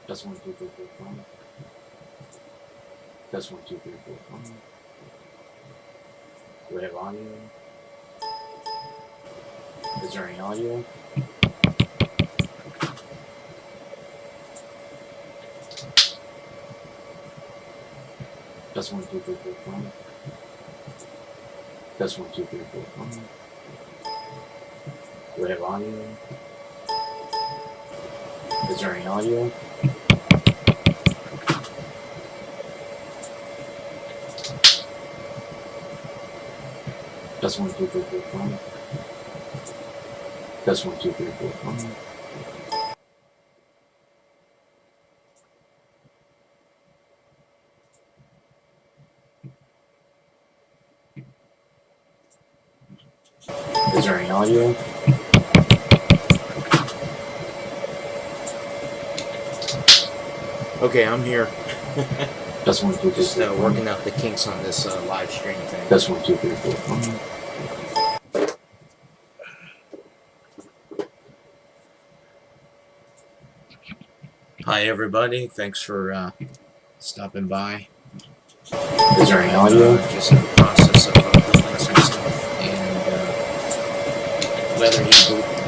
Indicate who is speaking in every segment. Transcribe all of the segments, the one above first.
Speaker 1: Test 1, 2, 3, 4, 5. Test 1, 2, 3, 4, 5. Do we have audio? Is there any audio? Test 1, 2, 3, 4, 5. Test 1, 2, 3, 4, 5. Do we have audio? Is there any audio? Test 1, 2, 3, 4, 5. Test 1, 2, 3, 4, 5. Is there any audio?
Speaker 2: Okay, I'm here.
Speaker 1: Test 1, 2, 3, 4,
Speaker 2: Just
Speaker 1: 5.
Speaker 2: working out the kinks on this live stream thing.
Speaker 1: Test 1, 2, 3, 4, 5.
Speaker 2: Hi, everybody. Thanks for stopping by.
Speaker 1: Is there any audio?
Speaker 2: Just in the process of building some stuff, and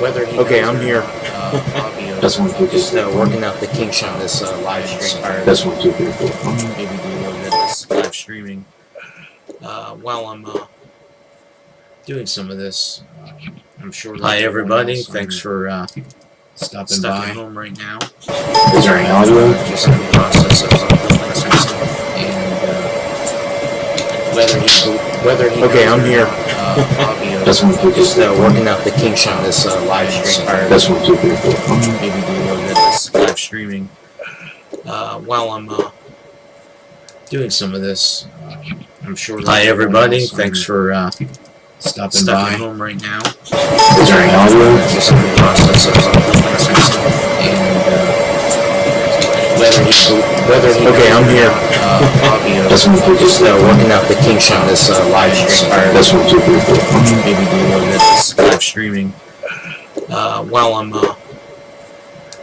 Speaker 2: whether he
Speaker 3: Okay,
Speaker 2: knows
Speaker 3: I'm
Speaker 2: or
Speaker 3: here.
Speaker 2: not, audio.
Speaker 1: Test 1, 2, 3, 4,
Speaker 2: Just
Speaker 1: 5.
Speaker 2: working out the kinks on this live stream.
Speaker 1: Test 1, 2, 3, 4, 5.
Speaker 2: Maybe do a little bit of this live streaming while I'm doing some of this. I'm sure. Hi, everybody. Thanks for stopping by. Home right now.
Speaker 1: Is there any audio?
Speaker 2: Just in the process of building some stuff, and whether he
Speaker 3: Okay,
Speaker 2: knows
Speaker 3: I'm
Speaker 2: or
Speaker 3: here.
Speaker 2: not, audio.
Speaker 1: Test 1, 2, 3, 4,
Speaker 2: Just
Speaker 1: 5.
Speaker 2: working out the kinks on this live stream.
Speaker 1: Test 1, 2, 3, 4, 5.
Speaker 2: Maybe do a little bit of this live streaming while I'm doing some of this. I'm sure. Hi, everybody. Thanks for stopping by. Home right now.
Speaker 1: Is there any audio?
Speaker 2: Just in the process of building some stuff, and whether he
Speaker 3: Okay, I'm here.
Speaker 2: audio.
Speaker 1: Test 1, 2, 3, 4,
Speaker 2: Just
Speaker 1: 5.
Speaker 2: working out the kinks on this live stream.
Speaker 1: Test 1, 2, 3, 4, 5.
Speaker 2: Maybe do a little bit of this live streaming while I'm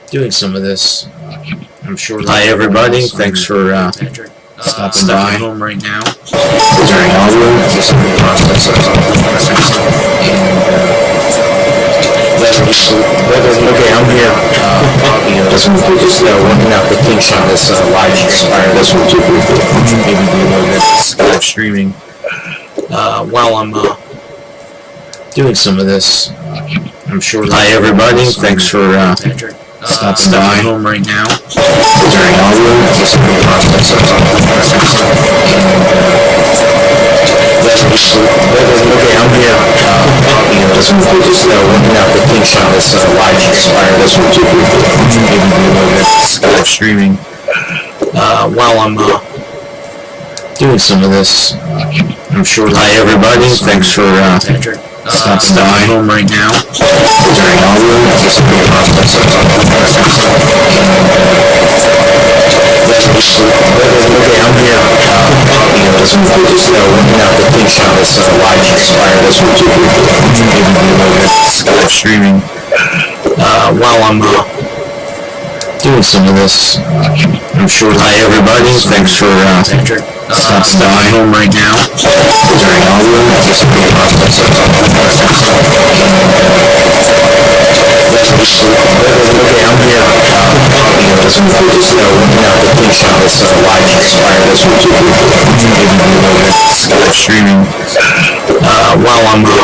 Speaker 2: doing some of this. I'm sure. Hi, everybody. Thanks for stopping by. Home right now.
Speaker 1: Is there any audio?
Speaker 2: Just in the process of building some stuff, and whether he
Speaker 3: Okay, I'm here.
Speaker 2: audio.
Speaker 1: Test 1, 2, 3, 4,
Speaker 2: Just
Speaker 1: 5.
Speaker 2: working out the kinks on this live stream.
Speaker 1: Test 1, 2, 3, 4, 5.
Speaker 2: Maybe do a little bit of this live streaming while I'm doing some of this. I'm sure. Hi, everybody. Thanks for stopping by. Home right now.
Speaker 1: Is there any audio?
Speaker 2: Just in the process of building some stuff, and
Speaker 3: Okay, I'm here.
Speaker 2: audio.
Speaker 1: Test 1, 2, 3, 4, 5.
Speaker 2: Working out the kinks on this live stream.
Speaker 1: Test 1, 2, 3, 4, 5.
Speaker 2: Maybe do a little bit of this live streaming while I'm doing some of this. I'm sure. Hi, everybody. Thanks for stopping by. Home right now.
Speaker 1: Is there any audio?
Speaker 2: Just in the process of building some stuff,
Speaker 3: Okay, I'm here.
Speaker 2: audio.
Speaker 1: Test 1, 2, 3, 4, 5.
Speaker 2: Working out the kinks on this live stream.
Speaker 1: Test 1, 2, 3, 4, 5.
Speaker 2: Maybe do a little bit of this live streaming while I'm doing some of this. I'm sure. Hi, everybody. Thanks for stopping by. Home right now.
Speaker 1: Is there any audio?
Speaker 2: Just in the process of building some stuff,
Speaker 3: Okay, I'm here.
Speaker 2: audio.
Speaker 1: Test 1, 2, 3, 4, 5.
Speaker 2: Working out the kinks on this live stream.
Speaker 1: Test 1, 2, 3, 4, 5.
Speaker 2: Maybe do a little bit of this live streaming while I'm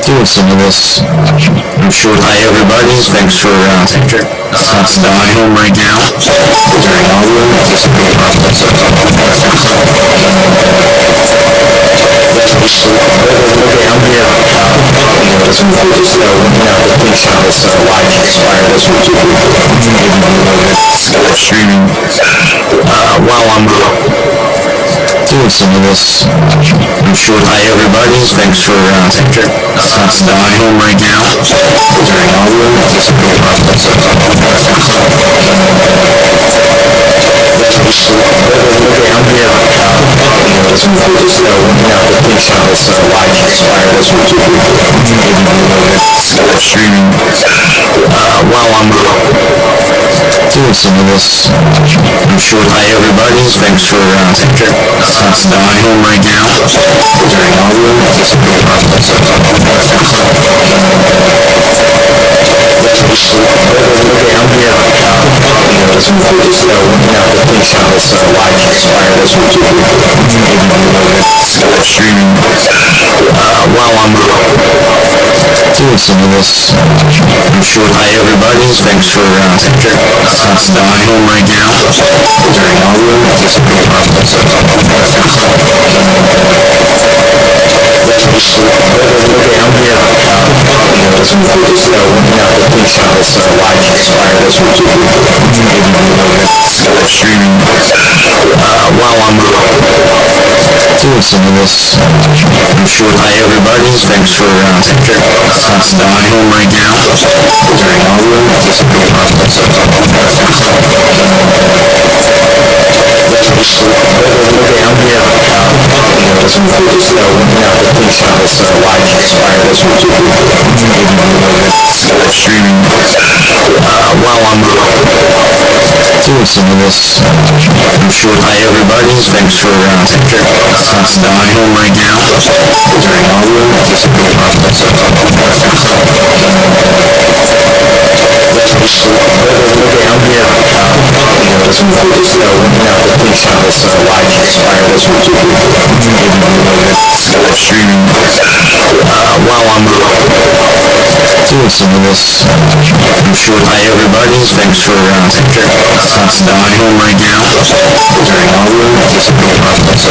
Speaker 2: doing some of this. I'm sure. Hi, everybody. Thanks for stopping by. Home right now.
Speaker 1: Is there any audio?
Speaker 2: Just in the process of building some stuff,
Speaker 3: Okay, I'm here.
Speaker 2: audio.
Speaker 1: Test 1, 2, 3, 4, 5.
Speaker 2: Working out the kinks on this live stream.
Speaker 1: Test 1, 2, 3, 4, 5.
Speaker 2: Maybe do a little bit of this live streaming while I'm doing some of this. I'm sure. Hi, everybody. Thanks for stopping by. Home right now.
Speaker 1: Is there any audio?
Speaker 2: Just in the process of building some stuff,
Speaker 3: Okay, I'm here.
Speaker 2: audio.
Speaker 1: Test 1, 2, 3, 4, 5.
Speaker 2: Working out the kinks on this live stream.
Speaker 1: Test 1, 2, 3, 4, 5.
Speaker 2: Maybe do a little bit of this live streaming while I'm doing some of this. I'm sure. Hi everybody, thanks for stopping home right now during audio.
Speaker 3: Okay, I'm here. Let's move on this, completion of this live expire this one too.
Speaker 2: Streaming while I'm doing some of this. I'm sure. Hi everybody, thanks for stopping home right now during audio.
Speaker 3: Okay, I'm here. Let's move on this, completion of this live expire this one too.
Speaker 2: Streaming while I'm doing some of this. I'm sure. Hi everybody, thanks for stopping home right now during audio.
Speaker 3: Okay, I'm here. Let's move on this, completion of this live expire this one too.
Speaker 2: Streaming while I'm doing some of this. I'm sure. Hi everybody, thanks for stopping home right now during audio.
Speaker 3: Okay, I'm here. Let's move on this, completion of this live expire this one too.
Speaker 2: Streaming while I'm doing some of this. I'm sure. Hi everybody, thanks for stopping home right now during audio.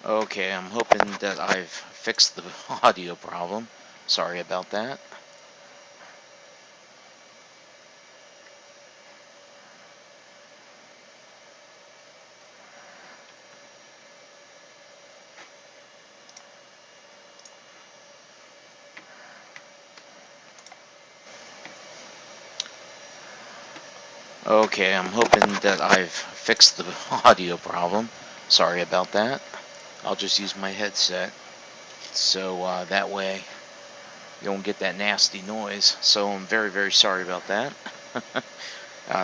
Speaker 4: Okay, I'm hoping that I've fixed the audio problem. Sorry about that. Okay, I'm hoping that I've fixed the audio problem. Sorry about that. I'll just use my headset, so that way you don't get that nasty noise. So I'm very, very sorry about that.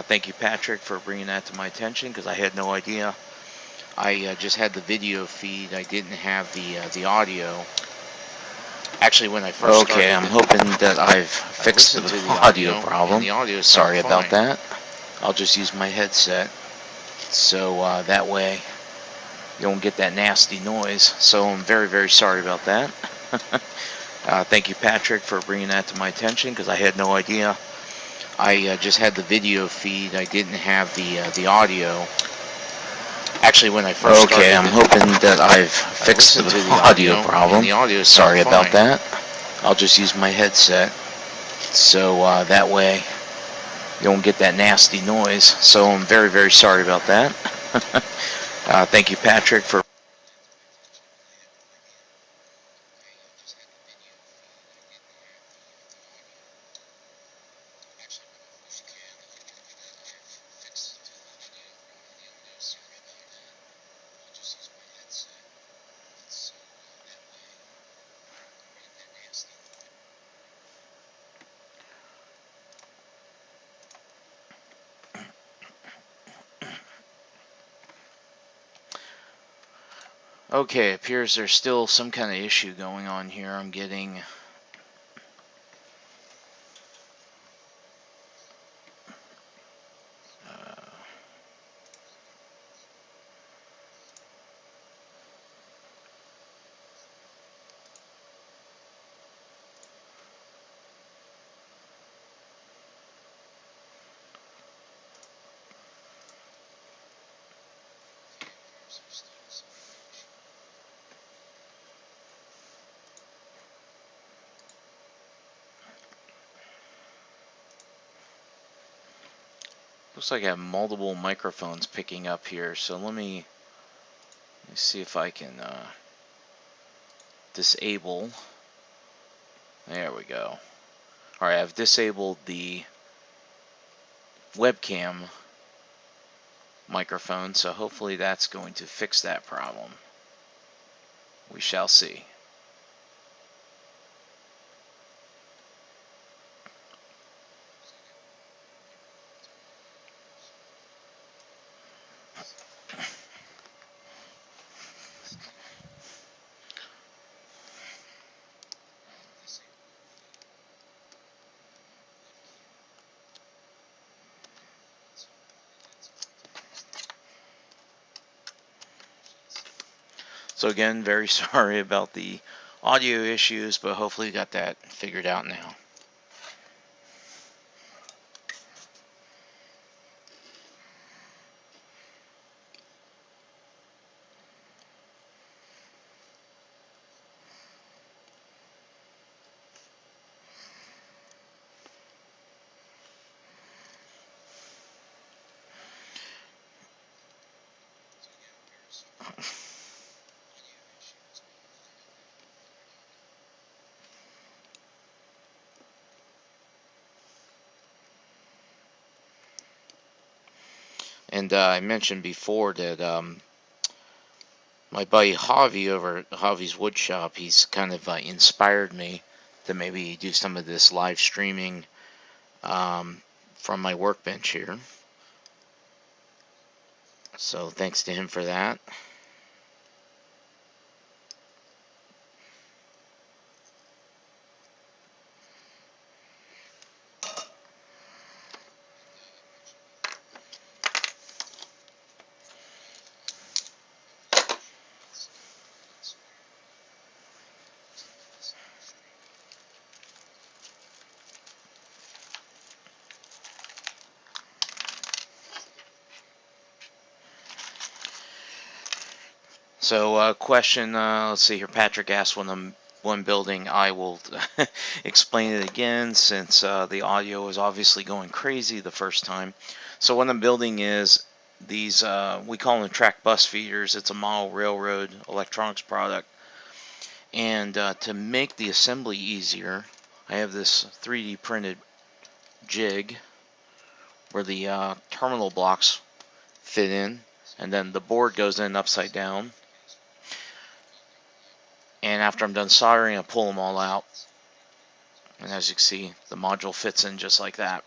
Speaker 4: Thank you, Patrick, for bringing that to my attention, because I had no idea. I just had the video feed. I didn't have the audio. Actually, when I first started, I'm hoping that I've fixed the audio problem. Sorry about that. I'll just use my headset, so that way you don't get that nasty noise. So I'm very, very sorry about that. Thank you, Patrick, for bringing that to my attention, because I had no idea. I just had the video feed. I didn't have the audio. Actually, when I first started, I'm hoping that I've fixed the audio problem. Sorry about that. I'll just use my headset, so that way you don't get that nasty noise. So I'm very, very sorry about that. Thank you, Patrick, for Okay, appears there's still some kind of issue going on here. I'm getting Looks like I have multiple microphones picking up here, so let me see if I can disable. There we go. Alright, I've disabled the webcam microphone, so hopefully that's going to fix that problem. We shall see. So again, very sorry about the audio issues, but hopefully you got that figured out now. And I mentioned before that my buddy Javi over at Javi's Wood Shop, he's kind of inspired me to maybe do some of this live streaming from my workbench here. So thanks to him for that. So question, let's see here, Patrick asked one building. I will explain it again since the audio was obviously going crazy the first time. So what I'm building is these, we call them track bus feeders. It's a model railroad electronics product. And to make the assembly easier, I have this 3D printed jig where the terminal blocks fit in, and then the board goes in upside down. And after I'm done soldering, I pull them all out. And as you can see, the module fits in just like that.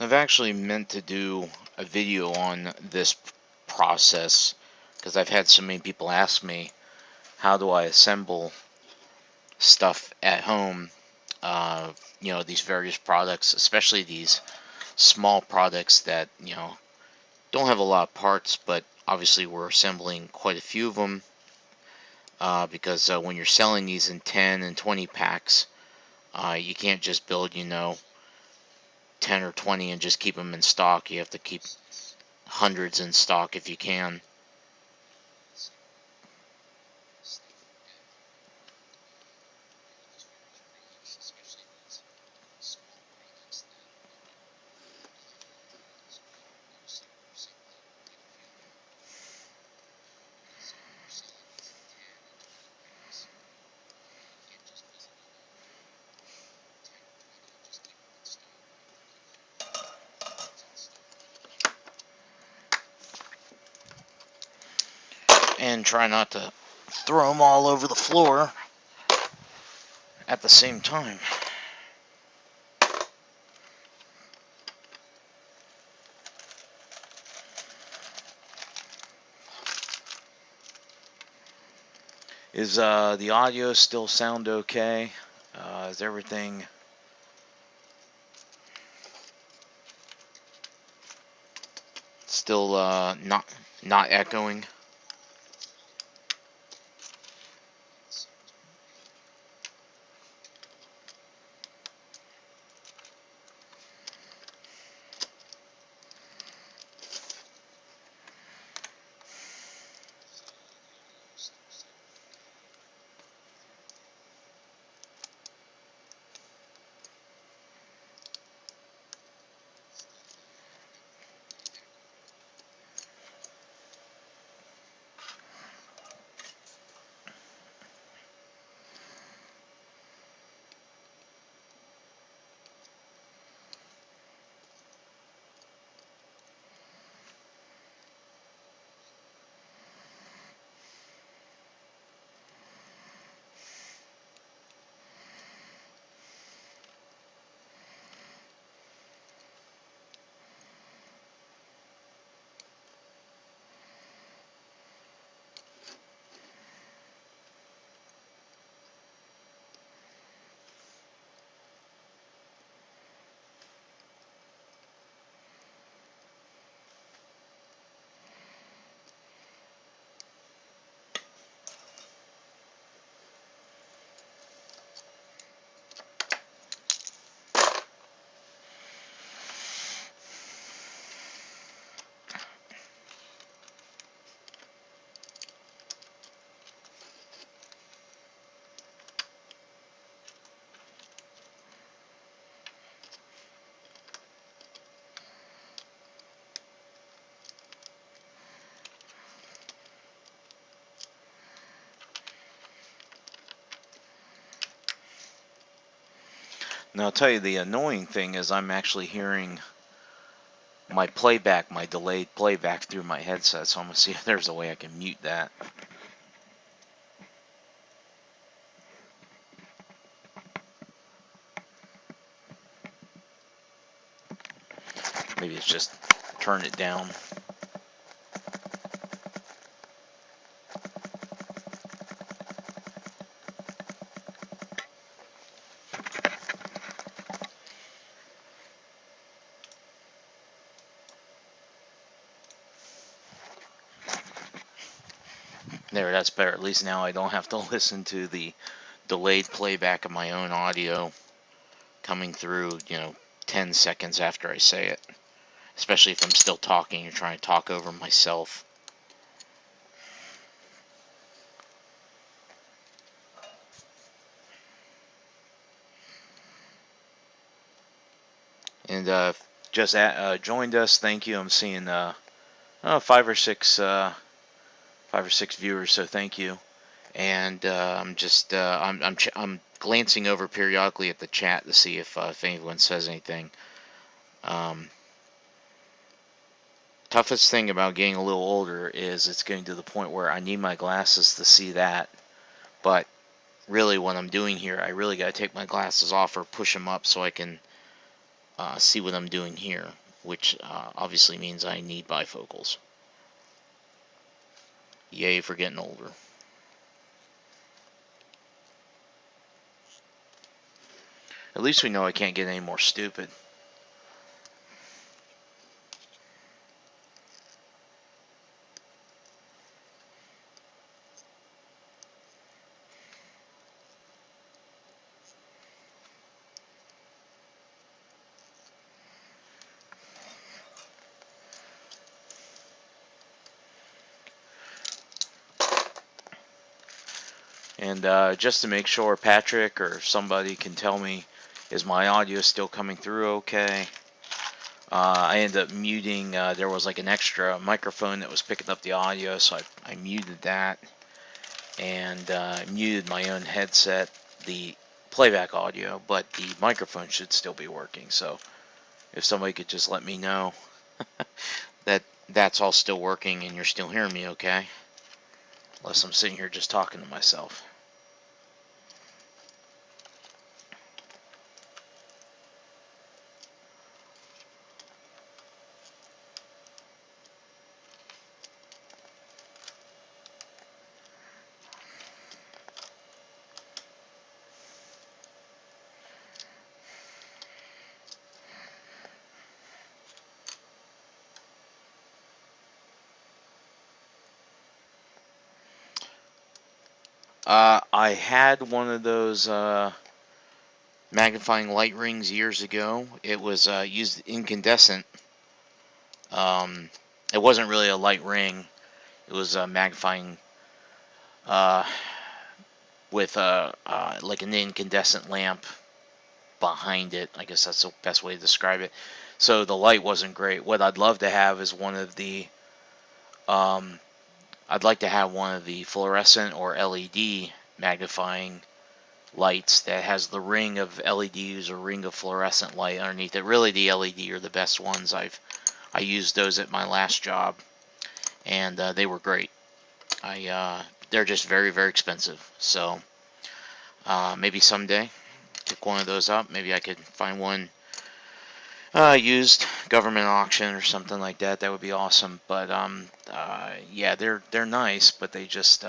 Speaker 4: I've actually meant to do a video on this process because I've had so many people ask me, how do I assemble stuff at home? You know, these various products, especially these small products that, you know, don't have a lot of parts, but obviously we're assembling quite a few of them because when you're selling these in 10 and 20 packs, you can't just build, you know, 10 or 20 and just keep them in stock. You have to keep hundreds in stock if you can. and try not to throw them all over the floor at the same time. Is the audio still sound okay? Is everything still not echoing? Now I'll tell you, the annoying thing is I'm actually hearing my playback, my delayed playback through my headset, so I'm going to see if there's a way I can mute that. Maybe it's just turn it down. There, that's better. At least now I don't have to listen to the delayed playback of my own audio coming through, 10 seconds after I say it. Especially if I'm still talking and trying to talk over myself. And just joined us, thank you. I'm seeing 5 or 6 viewers, so thank you. And I'm just I'm glancing over periodically at the chat to see if anyone says anything. Toughest thing about getting a little older is it's getting to the point where I need my glasses to see that. But really, what I'm doing here, I really got to take my glasses off or push them up so I can see what I'm doing here, which obviously means I need bifocals. Yay for getting older. At least we know I can't get any more stupid. And just to make sure, Patrick or somebody can tell me, is my audio still coming through okay? I ended up muting, there was like an extra microphone that was picking up the audio, so I muted that. And muted my own headset, the playback audio, but the microphone should still be working. So if somebody could just let me know that that's all still working and you're still hearing me okay. unless I'm sitting here just talking to myself. I had one of those magnifying light rings years ago. It was used incandescent. It wasn't really a light ring. It was magnifying uh, with like an incandescent lamp behind it. I guess that's the best way to describe it. So the light wasn't great. What I'd love to have is one of the I'd like to have one of the fluorescent or LED magnifying lights that has the ring of LEDs or ring of fluorescent light underneath it. Really, the LED are the best ones. I used those at my last job, and they were great. They're just very, very expensive. So maybe someday pick one of those up. Maybe I could find one used government auction or something like that. That would be awesome. But yeah, they're nice, but they just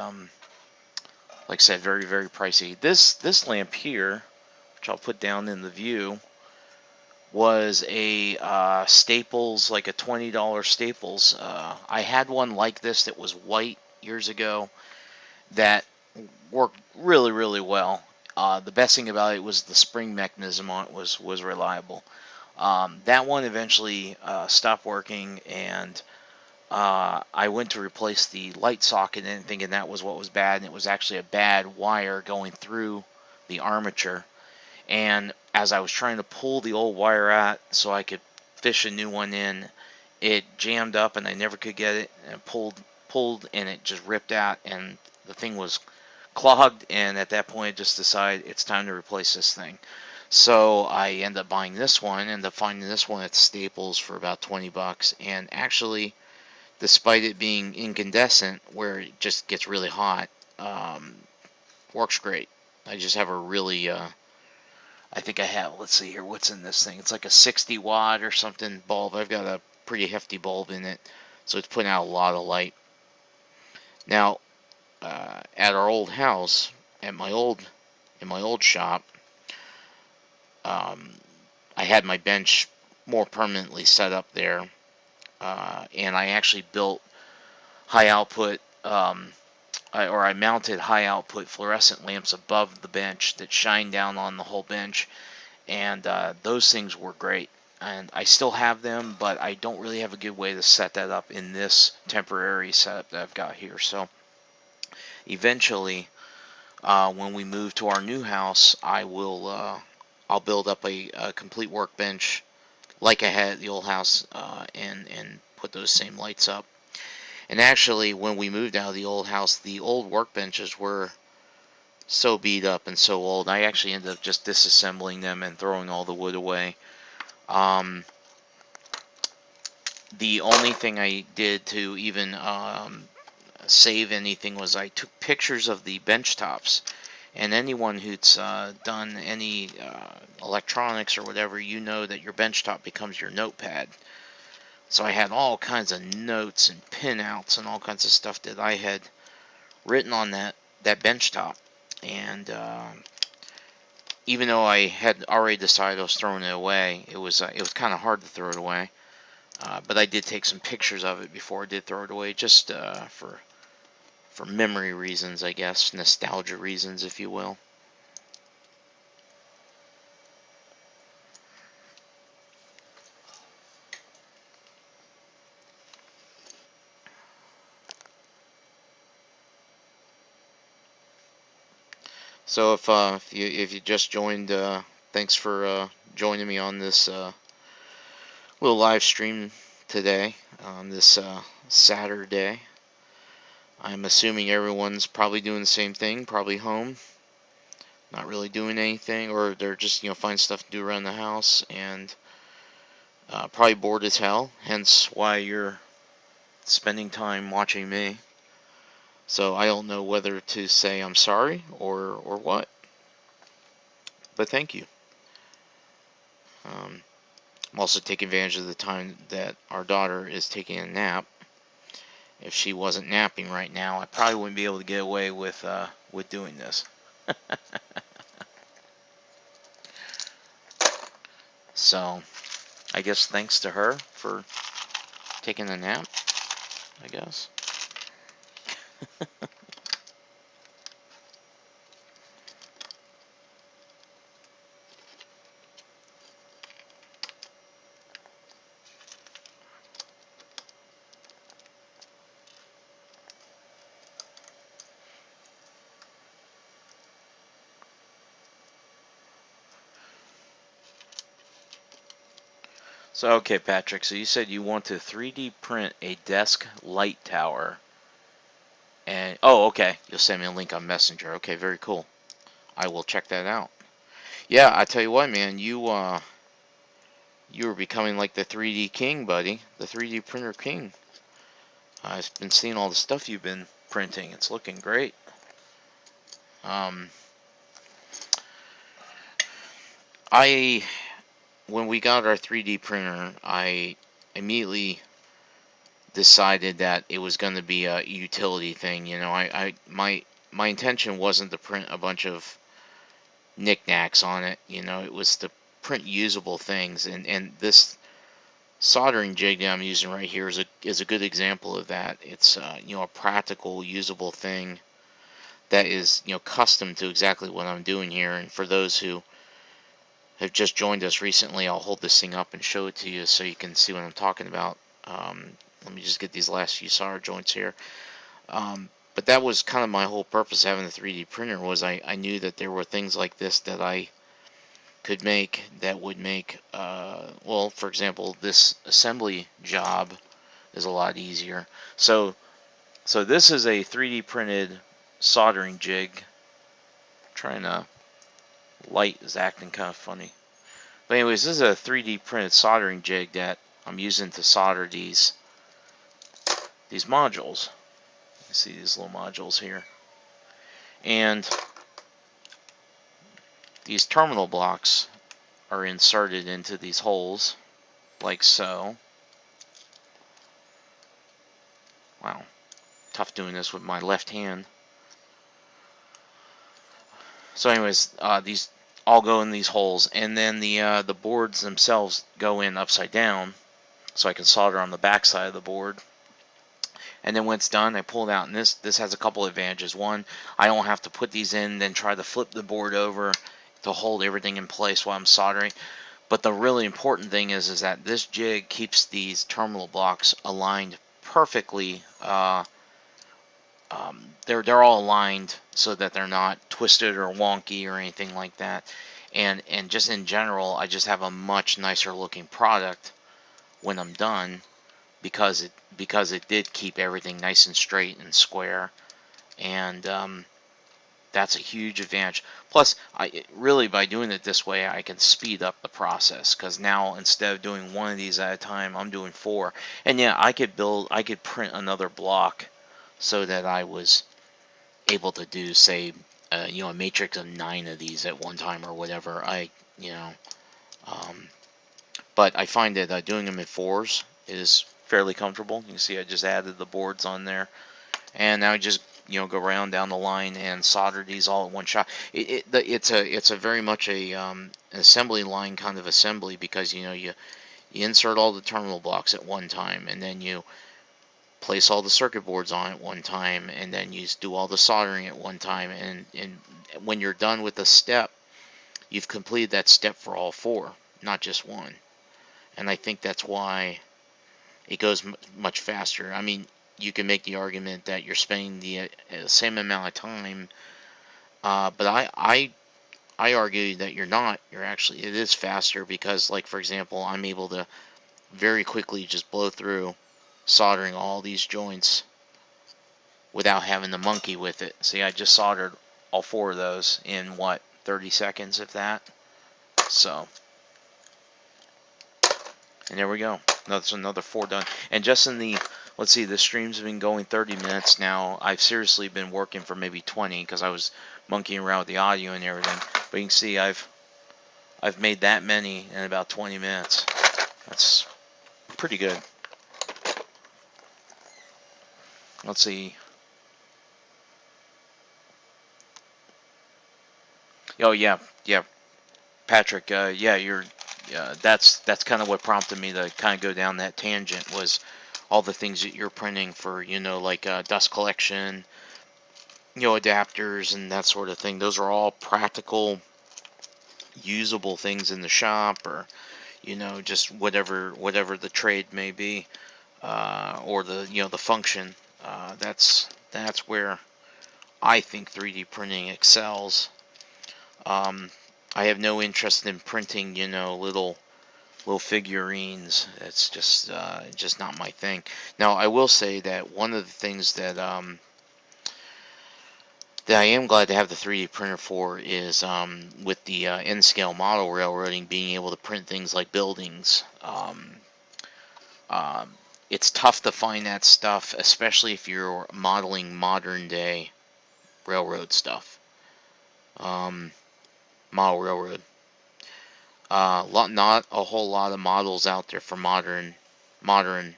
Speaker 4: like I said, very, very pricey. This lamp here, which I'll put down in the view, was a Staples, like a $20 Staples. I had one like this that was white years ago that worked really, really well. The best thing about it was the spring mechanism on it was reliable. That one eventually stopped working, and I went to replace the light socket in it, thinking that was what was bad, and it was actually a bad wire going through the armature. And as I was trying to pull the old wire out so I could fish a new one in, it jammed up and I never could get it, and pulled and it just ripped out, and the thing was clogged. And at that point I just decided it's time to replace this thing. So I ended up buying this one, ended up finding this one at Staples for about 20 bucks, and actually, despite it being incandescent where it just gets really hot, works great. I just have a really I think I have, let's see here, what's in this thing? It's like a 60 watt or something bulb. I've got a pretty hefty bulb in it, so it's putting out a lot of light. Now, at our old house, in my old shop, I had my bench more permanently set up there, and I actually built high output, I mounted high output fluorescent lamps above the bench that shine down on the whole bench, and those things were great. And I still have them, but I don't really have a good way to set that up in this temporary setup that I've got here. So eventually, when we move to our new house, I'll build up a complete workbench like I had at the old house, and put those same lights up. And actually, when we moved out of the old house, the old workbenches were so beat up and so old, I actually ended up just disassembling them and throwing all the wood away. The only thing I did to even save anything was I took pictures of the bench tops. And anyone who's done any electronics or whatever, you know that your bench top becomes your notepad. So I had all kinds of notes and pinouts and all kinds of stuff that I had written on that bench top. And even though I had already decided I was throwing it away, it was kind of hard to throw it away. But I did take some pictures of it before I did throw it away, just for memory reasons, I guess, nostalgia reasons, if you will. So if you just joined, thanks for joining me on this little live stream today on this Saturday. I'm assuming everyone's probably doing the same thing, probably home, not really doing anything, or they're just find stuff to do around the house, and probably bored as hell. Hence why you're spending time watching me. So I don't know whether to say I'm sorry or what. But thank you. I'm also taking advantage of the time that our daughter is taking a nap. If she wasn't napping right now, I probably wouldn't be able to get away with doing this. So I guess thanks to her for taking a nap, I guess. So, okay, Patrick, so you said you want to 3D print a desk light tower. And, oh, okay, you'll send me a link on Messenger. Okay, very cool. I will check that out. Yeah, I tell you what, man, you are becoming like the 3D king, buddy. The 3D printer king. I've been seeing all the stuff you've been printing. It's looking great. When we got our 3D printer, I immediately decided that it was going to be a utility thing. You know, my intention wasn't to print a bunch of knickknacks on it. You know, it was to print usable things, and this soldering jig that I'm using right here is a good example of that. It's you know, a practical, usable thing that is, you know, custom to exactly what I'm doing here. And for those who have just joined us recently, I'll hold this thing up and show it to you so you can see what I'm talking about. Let me just get these last few solder joints here. But that was kind of my whole purpose of having the 3D printer, was I knew that there were things like this that I could make that would make, well, for example, this assembly job is a lot easier. So this is a 3D printed soldering jig. Trying to, light is acting kind of funny. But anyways, this is a 3D printed soldering jig that I'm using to solder these modules. You see these little modules here. And these terminal blocks are inserted into these holes, like so. Wow, tough doing this with my left hand. So anyways, these all go in these holes, and then the boards themselves go in upside down, so I can solder on the back side of the board. And then when it's done, I pull it out, and this has a couple advantages. One, I don't have to put these in, then try to flip the board over to hold everything in place while I'm soldering. But the really important thing is that this jig keeps these terminal blocks aligned perfectly. They're all aligned so that they're not twisted or wonky or anything like that. And just in general, I just have a much nicer looking product when I'm done, because it did keep everything nice and straight and square. And that's a huge advantage. Plus, really, by doing it this way, I can speed up the process, because now instead of doing one of these at a time, I'm doing 4. And yeah, I could print another block so that I was able to do, say, you know, a matrix of 9 of these at one time or whatever. But I find that doing them in 4s is fairly comfortable. You can see I just added the boards on there, and now I just, you know, go around down the line and solder these all at one shot. It's a very much an assembly line kind of assembly, because you know, you insert all the terminal blocks at one time, and then you place all the circuit boards on at one time, and then you do all the soldering at one time, and when you're done with a step, you've completed that step for all 4, not just one. And I think that's why it goes much faster. I mean, you can make the argument that you're spending the same amount of time, but I argue that you're not. It is faster, because, like, for example, I'm able to very quickly just blow through soldering all these joints without having to monkey with it. See, I just soldered all 4 of those in, what, 30 seconds, if that. So, and there we go. That's another 4 done. And just in the let's see, the streams have been going 30 minutes now. I've seriously been working for maybe 20 because I was monkeying around with the audio and everything. But you can see I've made that many in about 20 minutes. That's pretty good. Let's see. Oh yeah, yeah, Patrick. Yeah, that's kind of what prompted me to kind of go down that tangent, was all the things that you're printing for, like dust collection, adapters and that sort of thing. Those are all practical, usable things in the shop, or just whatever the trade may be, or the function. That's where I think 3D printing excels. I have no interest in printing, little figurines. It's just not my thing. Now, I will say that one of the things that that I am glad to have the 3D printer for is with the N-scale model railroading, being able to print things like buildings. It's tough to find that stuff, especially if you're modeling modern day railroad stuff. Model railroad. Not a whole lot of models out there for modern models.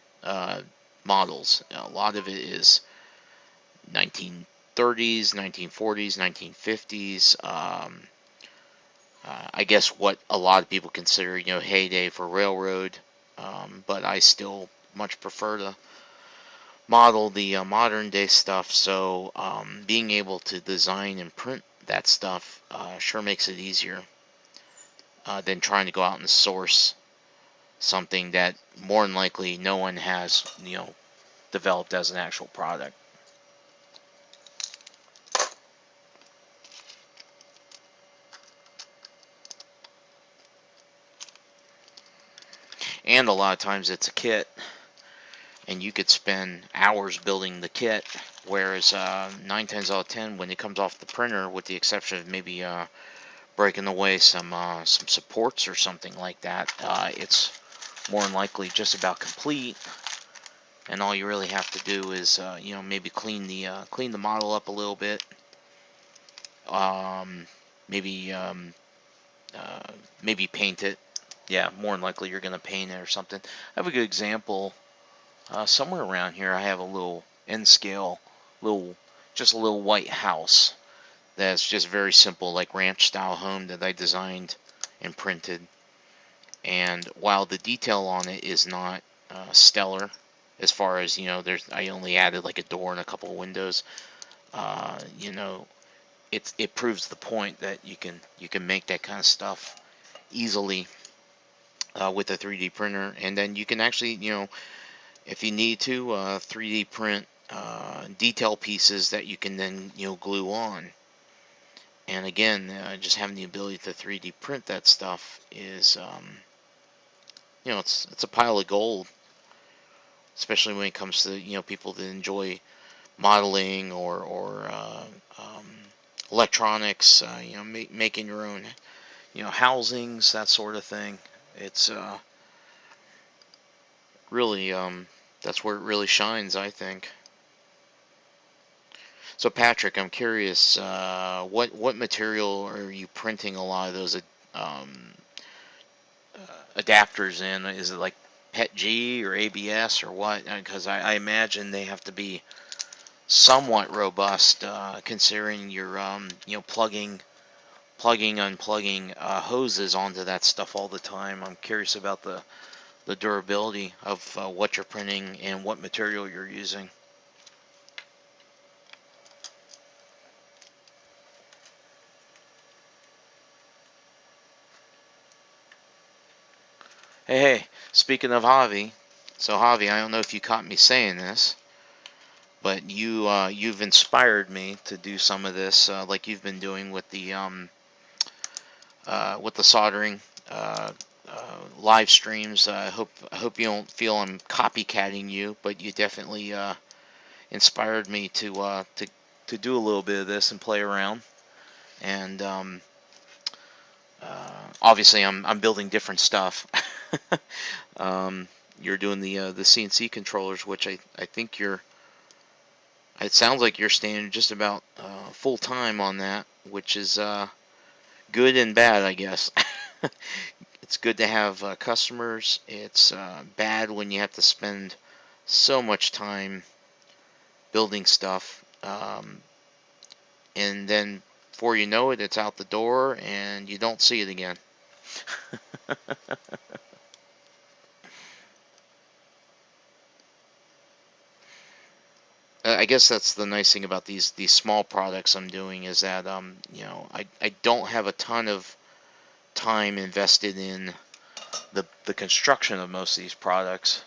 Speaker 4: A lot of it is 1930s, 1940s, 1950s. I guess what a lot of people consider, heyday for railroad. But I still much prefer to model the modern day stuff. So being able to design and print that stuff sure makes it easier than trying to go out and source something that more than likely no one has, developed as an actual product. And a lot of times it's a kit, and you could spend hours building the kit, whereas 9 times out of 10, when it comes off the printer, with the exception of maybe breaking away some supports or something like that, it's more than likely just about complete, and all you really have to do is maybe clean the model up a little bit, maybe paint it. Yeah, more than likely you're going to paint it or something. I have a good example somewhere around here. I have a little N-scale, just a little white house that's just very simple, like ranch style home that I designed and printed. And while the detail on it is not stellar, as far as I only added like a door and a couple of windows. It proves the point that you can make that kind of stuff easily with a 3D printer, and then you can actually, if you need to, 3D print detail pieces that you can then glue on. And again, just having the ability to 3D print that stuff is it's a pile of gold, especially when it comes to people that enjoy modeling or electronics, making your own housings, that sort of thing. It's really that's where it really shines, I think. So Patrick, I'm curious, what material are you printing a lot of those adapters in? Is it like PETG or ABS or what? Because I imagine they have to be somewhat robust, considering you're plugging, unplugging hoses onto that stuff all the time. I'm curious about the durability of what you're printing and what material you're using. Hey, speaking of Javi, so Javi, I don't know if you caught me saying this, but you've inspired me to do some of this, like you've been doing with the soldering live streams. I hope you don't feel I'm copycatting you, but you definitely inspired me to do a little bit of this and play around. And obviously, I'm building different stuff. you're doing the CNC controllers, which I think you're. It sounds like you're staying just about full time on that, which is good and bad, I guess. It's good to have customers. It's bad when you have to spend so much time building stuff, and then before you know it, it's out the door and you don't see it again. I guess that's the nice thing about these small products I'm doing is that you know, I don't have a ton of time invested in the construction of most of these products.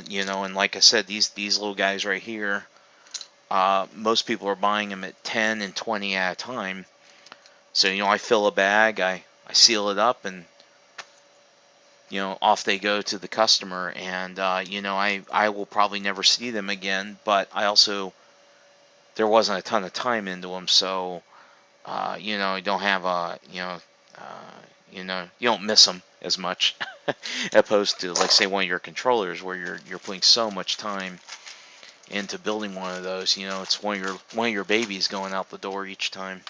Speaker 4: You know, and like I said, these little guys right here, most people are buying them at 10 and 20 at a time. So, you know, I fill a bag, I seal it up, and, you know, off they go to the customer. And, you know, I will probably never see them again, but I also, there wasn't a ton of time into them. So, you know, you don't have a, you know, you don't miss them as much, opposed to, like, say, one of your controllers where you're putting so much time into building one of those. You know, it's one of your babies going out the door each time.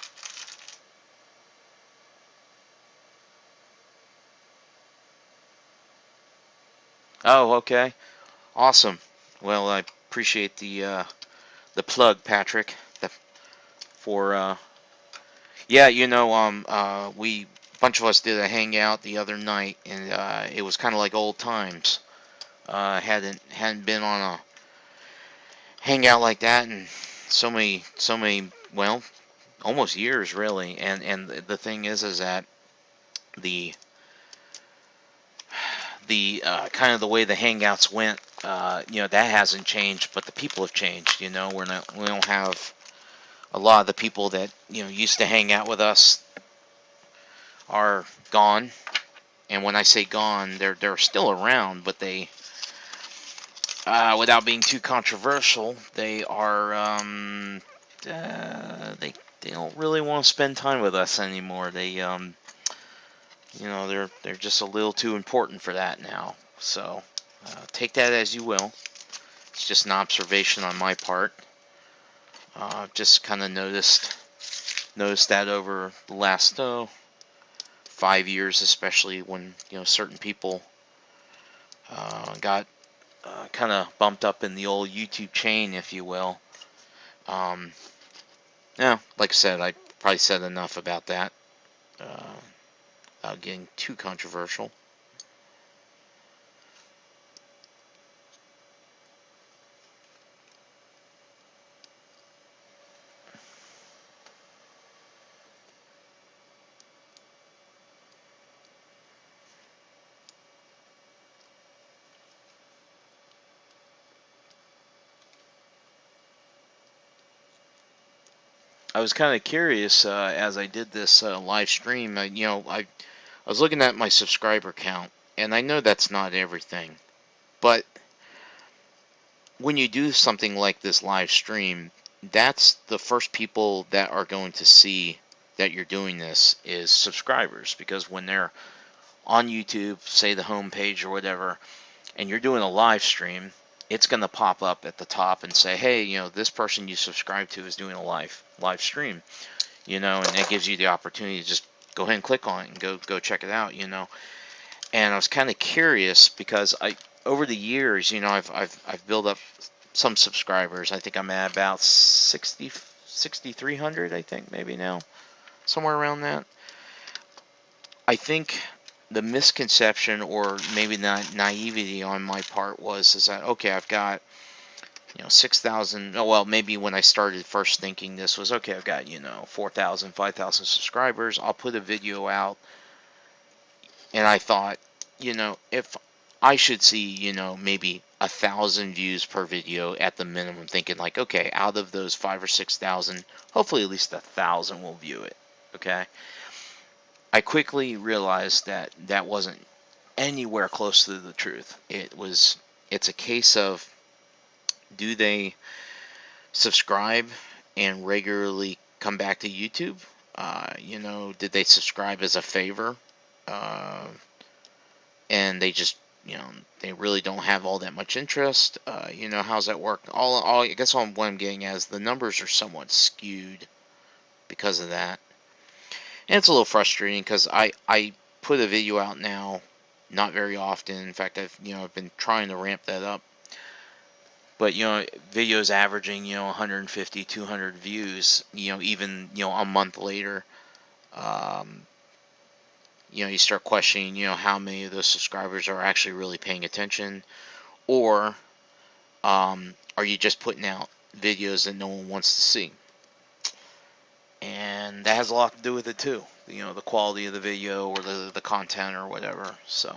Speaker 4: Oh, okay, awesome. Well, I appreciate the plug, Patrick. For yeah, you know, we bunch of us did a hangout the other night, and it was kind of like old times. Hadn't been on a hangout like that in so many, well, almost years really. And the thing is that the kind of the way the hangouts went, you know, that hasn't changed, but the people have changed. You know, we don't have a lot of the people that, you know, used to hang out with us are gone. And when I say gone, they're still around, but they, without being too controversial, they are they don't really want to spend time with us anymore. They you know, they're just a little too important for that now. So take that as you will. It's just an observation on my part. Just kind of noticed that over the last 5 years, especially when, you know, certain people got kind of bumped up in the old YouTube chain, if you will. Yeah, like I said, I probably said enough about that without getting too controversial. I was kind of curious as I did this live stream. You know, I was looking at my subscriber count, and I know that's not everything, but when you do something like this live stream, that's the first people that are going to see that you're doing this is subscribers, because when they're on YouTube, say the home page or whatever, and you're doing a live stream, it's going to pop up at the top and say, hey, you know, this person you subscribe to is doing a live stream, you know, and that gives you the opportunity to just go ahead and click on it and go check it out, you know. And I was kind of curious because over the years, you know, I've built up some subscribers. I think I'm at about 6,300, I think, maybe now, somewhere around that. I think the misconception, or maybe not naivety on my part, is that, okay, I've got, you know, 6,000. Oh, well, maybe when I started first thinking this was, okay, I've got, you know, 4,000, 5,000 subscribers. I'll put a video out. And I thought, you know, if I should see, you know, maybe 1,000 views per video at the minimum, thinking like, okay, out of those 5,000 or 6,000, hopefully at least 1,000 will view it. Okay. I quickly realized that that wasn't anywhere close to the truth. It's a case of, do they subscribe and regularly come back to YouTube? You know, did they subscribe as a favor? And they just they really don't have all that much interest. How's that work? I guess what I'm getting at is the numbers are somewhat skewed because of that. And it's a little frustrating because I put a video out now, not very often. In fact, I've been trying to ramp that up. But videos averaging 150, 200 views. Even a month later. You start questioning, how many of those subscribers are actually really paying attention, or are you just putting out videos that no one wants to see? And that has a lot to do with it too. The quality of the video or the content or whatever. So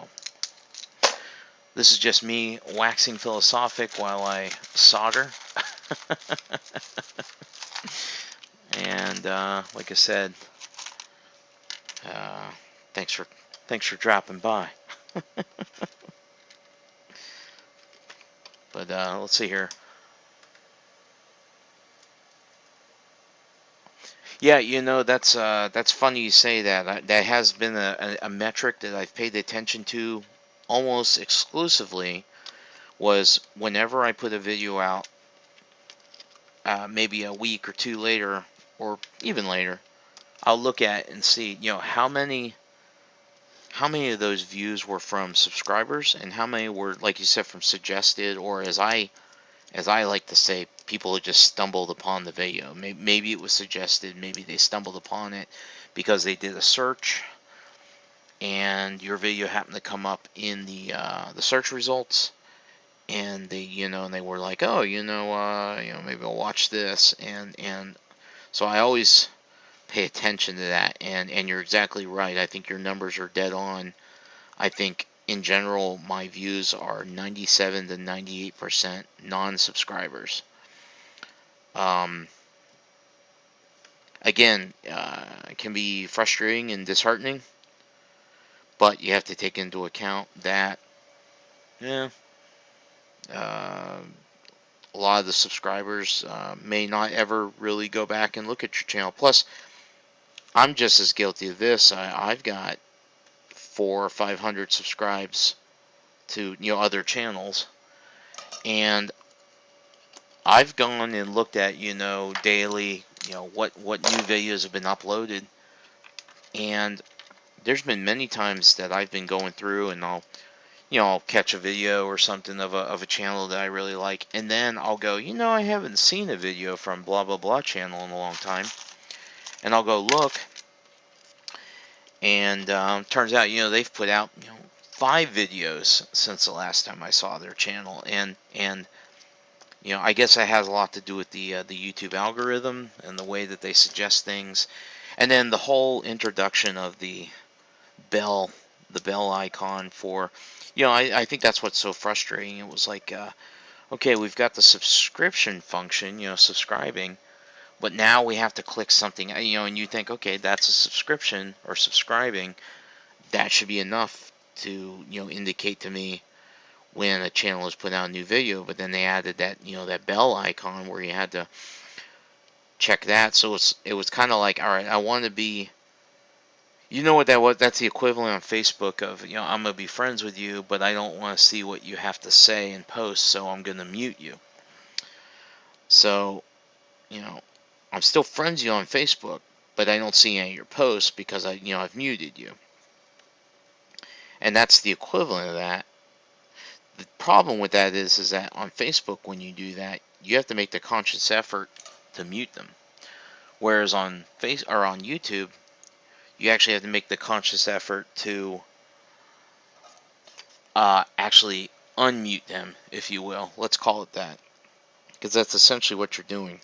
Speaker 4: this is just me waxing philosophic while I solder. And like I said, thanks for dropping by. But let's see here. Yeah, that's funny you say that. That has been a metric that I've paid attention to almost exclusively. Was whenever I put a video out, maybe a week or two later, or even later, I'll look at it and see, how many of those views were from subscribers and how many were, like you said, from suggested, or as I like to say, people who just stumbled upon the video. Maybe it was suggested, maybe they stumbled upon it because they did a search and your video happened to come up in the search results, and they were like, oh, maybe I'll watch this, and so I always pay attention to that, and you're exactly right. I think your numbers are dead on. I think in general my views are 97 to 98% non-subscribers. Again, it can be frustrating and disheartening, but you have to take into account that a lot of the subscribers may not ever really go back and look at your channel. Plus, I'm just as guilty of this. I've got 400 or 500 subscribes to other channels, and I've gone and looked at daily what new videos have been uploaded, and there's been many times that I've been going through and I'll catch a video or something of a channel that I really like, and then I'll go, I haven't seen a video from blah blah blah channel in a long time, and I'll go look, and turns out they've put out 5 videos since the last time I saw their channel, and I guess that has a lot to do with the YouTube algorithm and the way that they suggest things, and then the whole introduction of the bell icon for I think that's what's so frustrating. It was like, okay, we've got the subscription function, subscribing, but now we have to click something, and you think, okay, that's a subscription or subscribing. That should be enough to, indicate to me when a channel has put out a new video. But then they added that, that bell icon where you had to check that. So it was kind of like, all right, I want to be, what that was? That's the equivalent on Facebook of, I'm going to be friends with you, but I don't want to see what you have to say and post, so I'm going to mute you. So, I'm still friends with you on Facebook, but I don't see any of your posts because I've muted you. And that's the equivalent of that. The problem with that is that on Facebook, when you do that, you have to make the conscious effort to mute them. Whereas on YouTube, you actually have to make the conscious effort to actually unmute them, if you will. Let's call it that, because that's essentially what you're doing.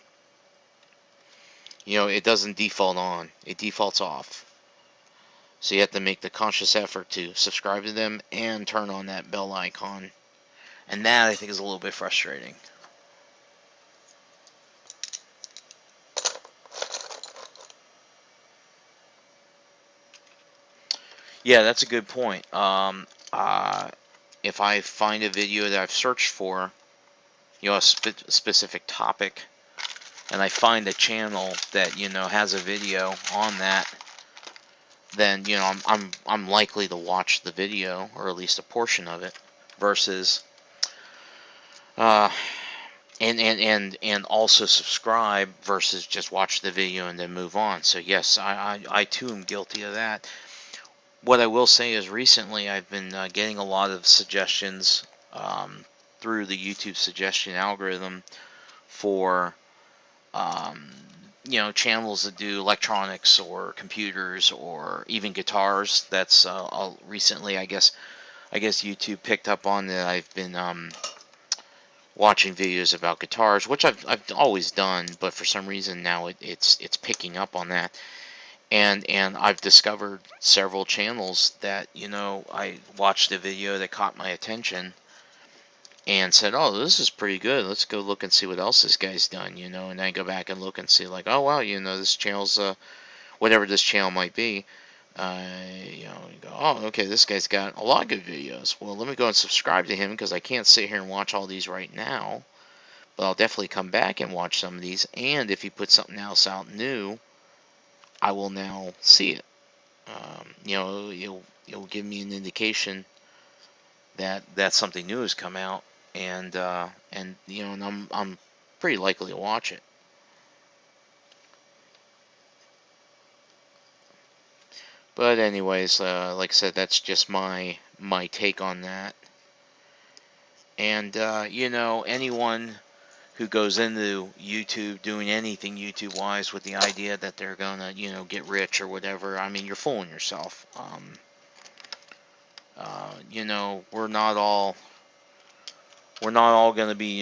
Speaker 4: It doesn't default on, it defaults off. So you have to make the conscious effort to subscribe to them and turn on that bell icon. And that, I think, is a little bit frustrating. Yeah, that's a good point. If I find a video that I've searched for, a specific topic, and I find a channel that has a video on that, then I'm likely to watch the video, or at least a portion of it. versus uh, and also subscribe versus just watch the video and then move on. So yes, I too am guilty of that. What I will say is recently I've been getting a lot of suggestions through the YouTube suggestion algorithm for um, channels that do electronics or computers or even guitars. That's recently, I guess YouTube picked up on that. I've been watching videos about guitars, which I've always done, but for some reason now it's picking up on that. And I've discovered several channels that I watched a video that caught my attention and said, "Oh, this is pretty good. Let's go look and see what else this guy's done." And I go back and look and see, like, "Oh wow, this channel's whatever this channel might be." You go, "Oh, okay, this guy's got a lot of good videos. Well, let me go and subscribe to him because I can't sit here and watch all these right now. But I'll definitely come back and watch some of these. And if he puts something else out new, I will now see it. You'll give me an indication that something new has come out, and I'm pretty likely to watch it." But anyways, like I said, that's just my take on that. And anyone who goes into YouTube doing anything YouTube wise with the idea that they're gonna get rich or whatever, I mean, you're fooling yourself. We're not all going to be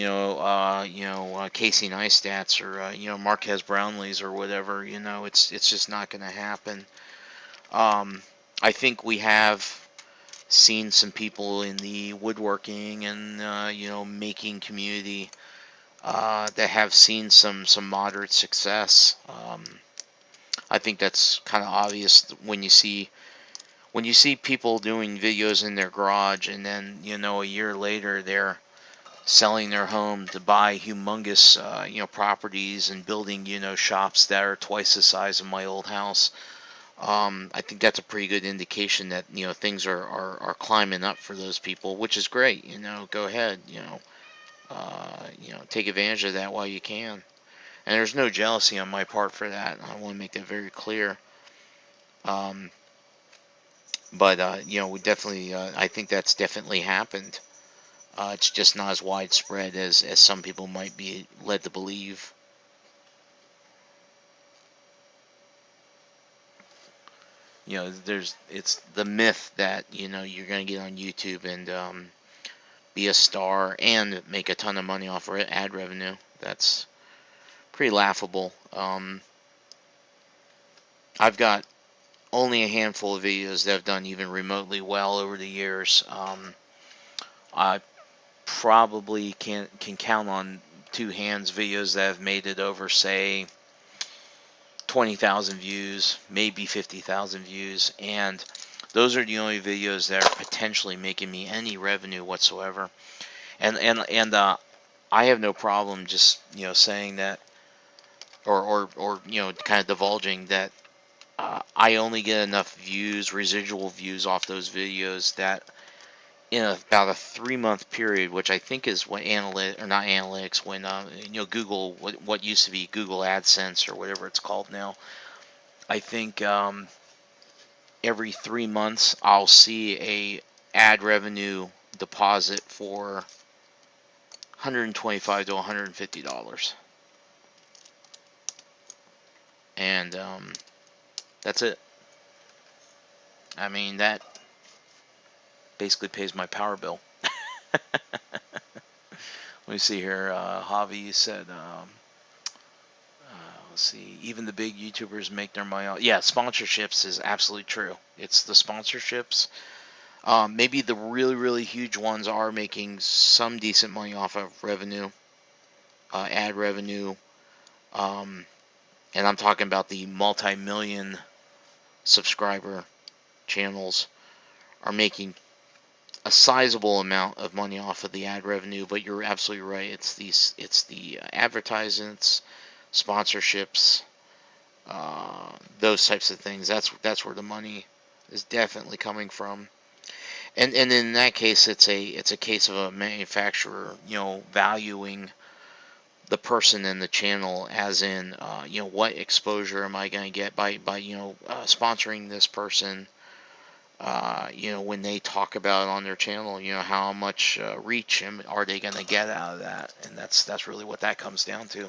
Speaker 4: Casey Neistat's or Marquez Brownlees or whatever. It's just not going to happen. I think we have seen some people in the woodworking and making community that have seen some moderate success. I think that's kind of obvious when you see people doing videos in their garage, and then a year later they're selling their home to buy humongous properties and building shops that are twice the size of my old house. I think that's a pretty good indication that things are climbing up for those people, which is great. Go ahead, take advantage of that while you can. And there's no jealousy on my part for that. I want to make that very clear. But we definitely, I think that's definitely happened. It's just not as widespread as some people might be led to believe. It's the myth that you're going to get on YouTube and be a star and make a ton of money off of ad revenue. That's pretty laughable. I've got only a handful of videos that have done even remotely well over the years. I probably can count on two hands videos that have made it over, say, 20,000 views, maybe 50,000 views, and those are the only videos that are potentially making me any revenue whatsoever. And I have no problem just saying that, or kind of divulging that I only get enough views, residual views off those videos that in about a 3-month period, which I think is what when Google, what used to be Google AdSense or whatever it's called now, I think every 3 months I'll see a ad revenue deposit for $125 to $150, and that's it. I mean, that basically pays my power bill. Let me see here. Javi said, let's see, even the big YouTubers make their money. Yeah, sponsorships is absolutely true. It's the sponsorships. Maybe the really, really huge ones are making some decent money off of revenue, ad revenue. And I'm talking about the multi-million subscriber channels are making a sizable amount of money off of the ad revenue, but you're absolutely right. It's the advertisements, sponsorships, those types of things. That's where the money is definitely coming from. And in that case, it's a case of a manufacturer, valuing the person in the channel, as in, what exposure am I going to get by sponsoring this person. When they talk about it on their channel, how much reach are they going to get out of that? And that's really what that comes down to.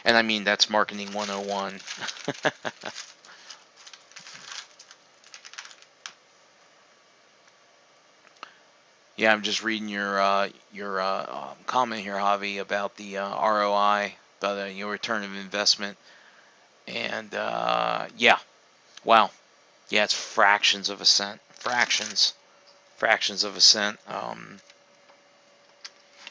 Speaker 4: And I mean, that's marketing 101. Yeah, I'm just reading your comment here, Javi, about the ROI, about your return of investment, and yeah, wow, yeah, it's fractions of a cent, fractions of a cent.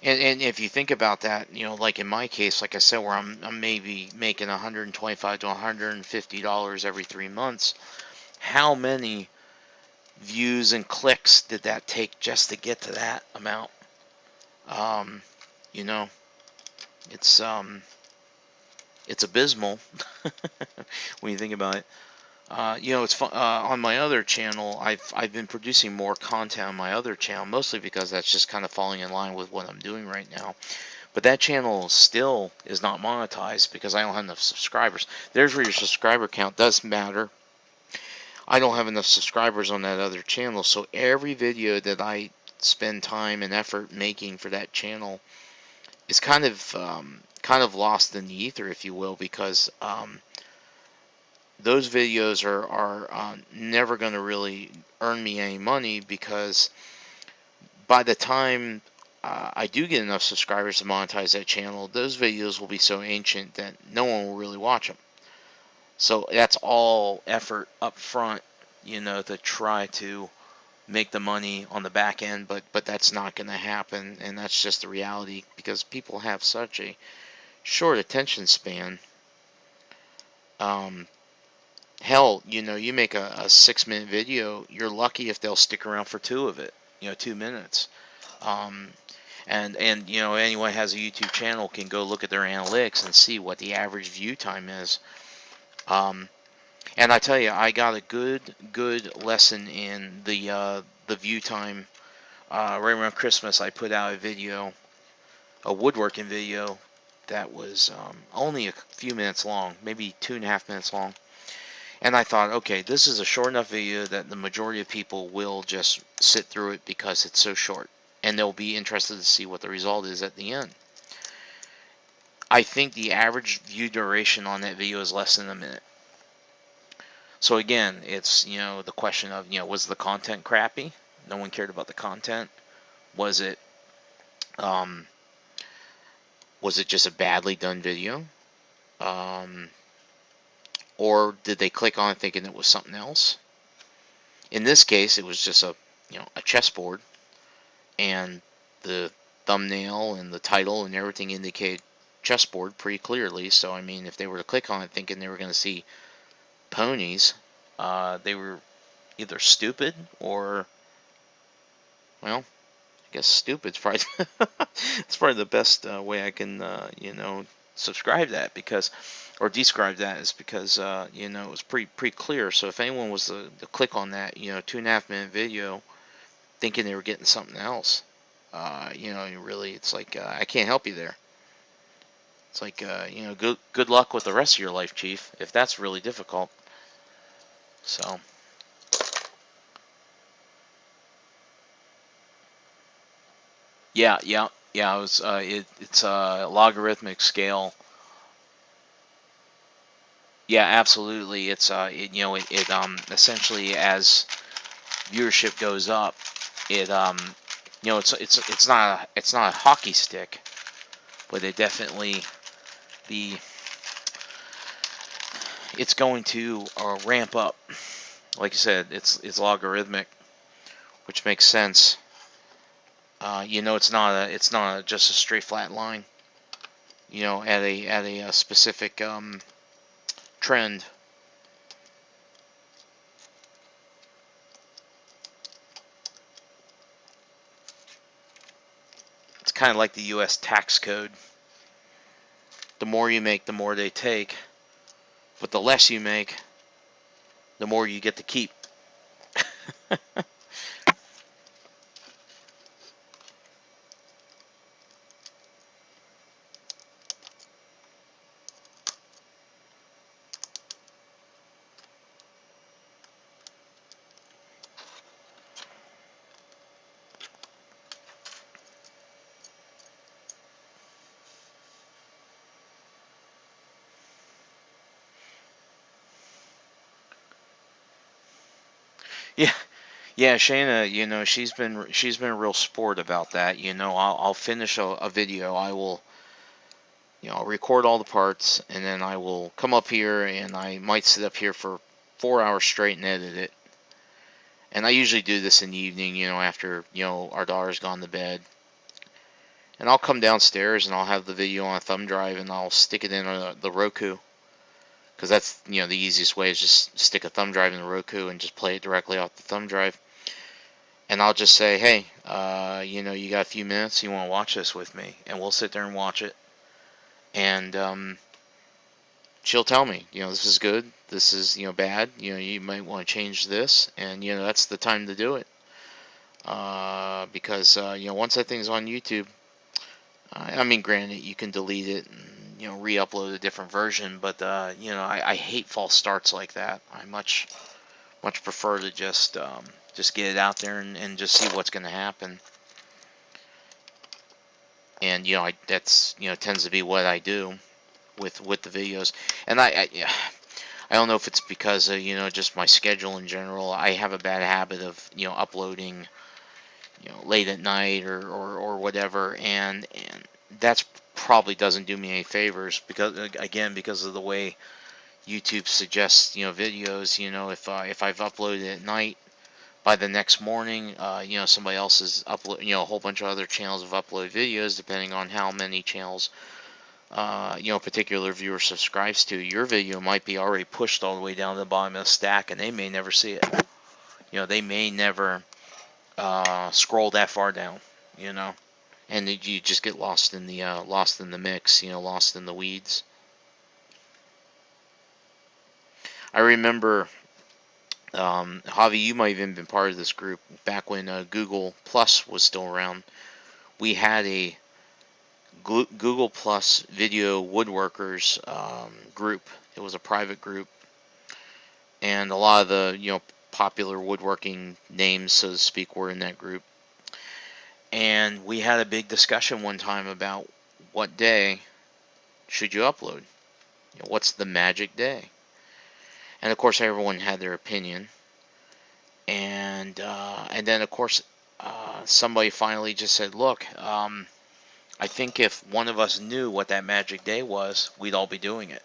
Speaker 4: And if you think about that, like in my case, like I said, where I'm maybe making $125 to $150 every 3 months, how many views and clicks did that take just to get to that amount? Um, you know, it's abysmal when you think about it. It's fun. On my other channel, I've been producing more content on my other channel, mostly because that's just kind of falling in line with what I'm doing right now. But that channel still is not monetized because I don't have enough subscribers. There's where your subscriber count does matter. I don't have enough subscribers on that other channel, so every video that I spend time and effort making for that channel is kind of lost in the ether, if you will, because those videos are never going to really earn me any money, because by the time I do get enough subscribers to monetize that channel, those videos will be so ancient that no one will really watch them. So that's all effort up front, to try to make the money on the back end, but that's not going to happen, and that's just the reality, because people have such a short attention span. Hell, you make a 6-minute video, you're lucky if they'll stick around for 2 of it, 2 minutes. And anyone who has a YouTube channel can go look at their analytics and see what the average view time is. And I tell you, I got a good lesson in the view time. Right around Christmas, I put out a woodworking video that was only a few minutes long, maybe 2.5 minutes long. And I thought, okay, this is a short enough video that the majority of people will just sit through it because it's so short, and they'll be interested to see what the result is at the end. I think the average view duration on that video is less than a minute. So again, it's, the question of, was the content crappy? No one cared about the content. Was it just a badly done video? Or did they click on it thinking it was something else? In this case, it was just a chessboard, and the thumbnail and the title and everything indicated chessboard pretty clearly. So I mean, if they were to click on it thinking they were going to see ponies, they were either stupid or, well, I guess stupid's probably it's probably the best way I can subscribe that, because, or describe that, is because it was pretty clear. So if anyone was to click on that 2.5 minute video thinking they were getting something else, really, it's like, I can't help you there. It's like, good luck with the rest of your life, Chief, if that's really difficult. So yeah, it was it's a logarithmic scale. Yeah, absolutely. It's essentially, as viewership goes up, it's not a hockey stick, but it definitely it's going to ramp up. Like you said, it's logarithmic, which makes sense. It's not just a straight flat line. At a specific trend. It's kind of like the U.S. tax code. The more you make, the more they take. But the less you make, the more you get to keep. Yeah, Shayna, she's been a real sport about that. I'll finish a video. I will, I'll record all the parts, and then I will come up here, and I might sit up here for 4 hours straight and edit it. And I usually do this in the evening, after our daughter's gone to bed. And I'll come downstairs and I'll have the video on a thumb drive and I'll stick it in the Roku, because that's the easiest way is just stick a thumb drive in the Roku and just play it directly off the thumb drive. And I'll just say, hey, you got a few minutes, you want to watch this with me, and we'll sit there and watch it. And she'll tell me, this is good, this is bad, you might want to change this, and that's the time to do it. Because once that thing's on YouTube, I mean, granted, you can delete it and re-upload a different version, but I hate false starts like that. I much prefer to just get it out there and just see what's going to happen. And that's tends to be what I do with the videos. And I don't know if it's because of just my schedule in general. I have a bad habit of uploading late at night or whatever, and that's probably doesn't do me any favors, because of the way YouTube suggests videos. If I've uploaded at night, by the next morning somebody else has upload, a whole bunch of other channels have uploaded videos, depending on how many channels a particular viewer subscribes to. Your video might be already pushed all the way down to the bottom of the stack, and they may never see it. They may never scroll that far down, and you just get lost in the mix, lost in the weeds. I remember, Javi, you might have even been part of this group back when Google Plus was still around. We had a Google Plus video woodworkers group. It was a private group, and a lot of the popular woodworking names, so to speak, were in that group. And we had a big discussion one time about what day should you upload. What's the magic day? And of course, everyone had their opinion. And then of course, somebody finally just said, "Look, I think if one of us knew what that magic day was, we'd all be doing it."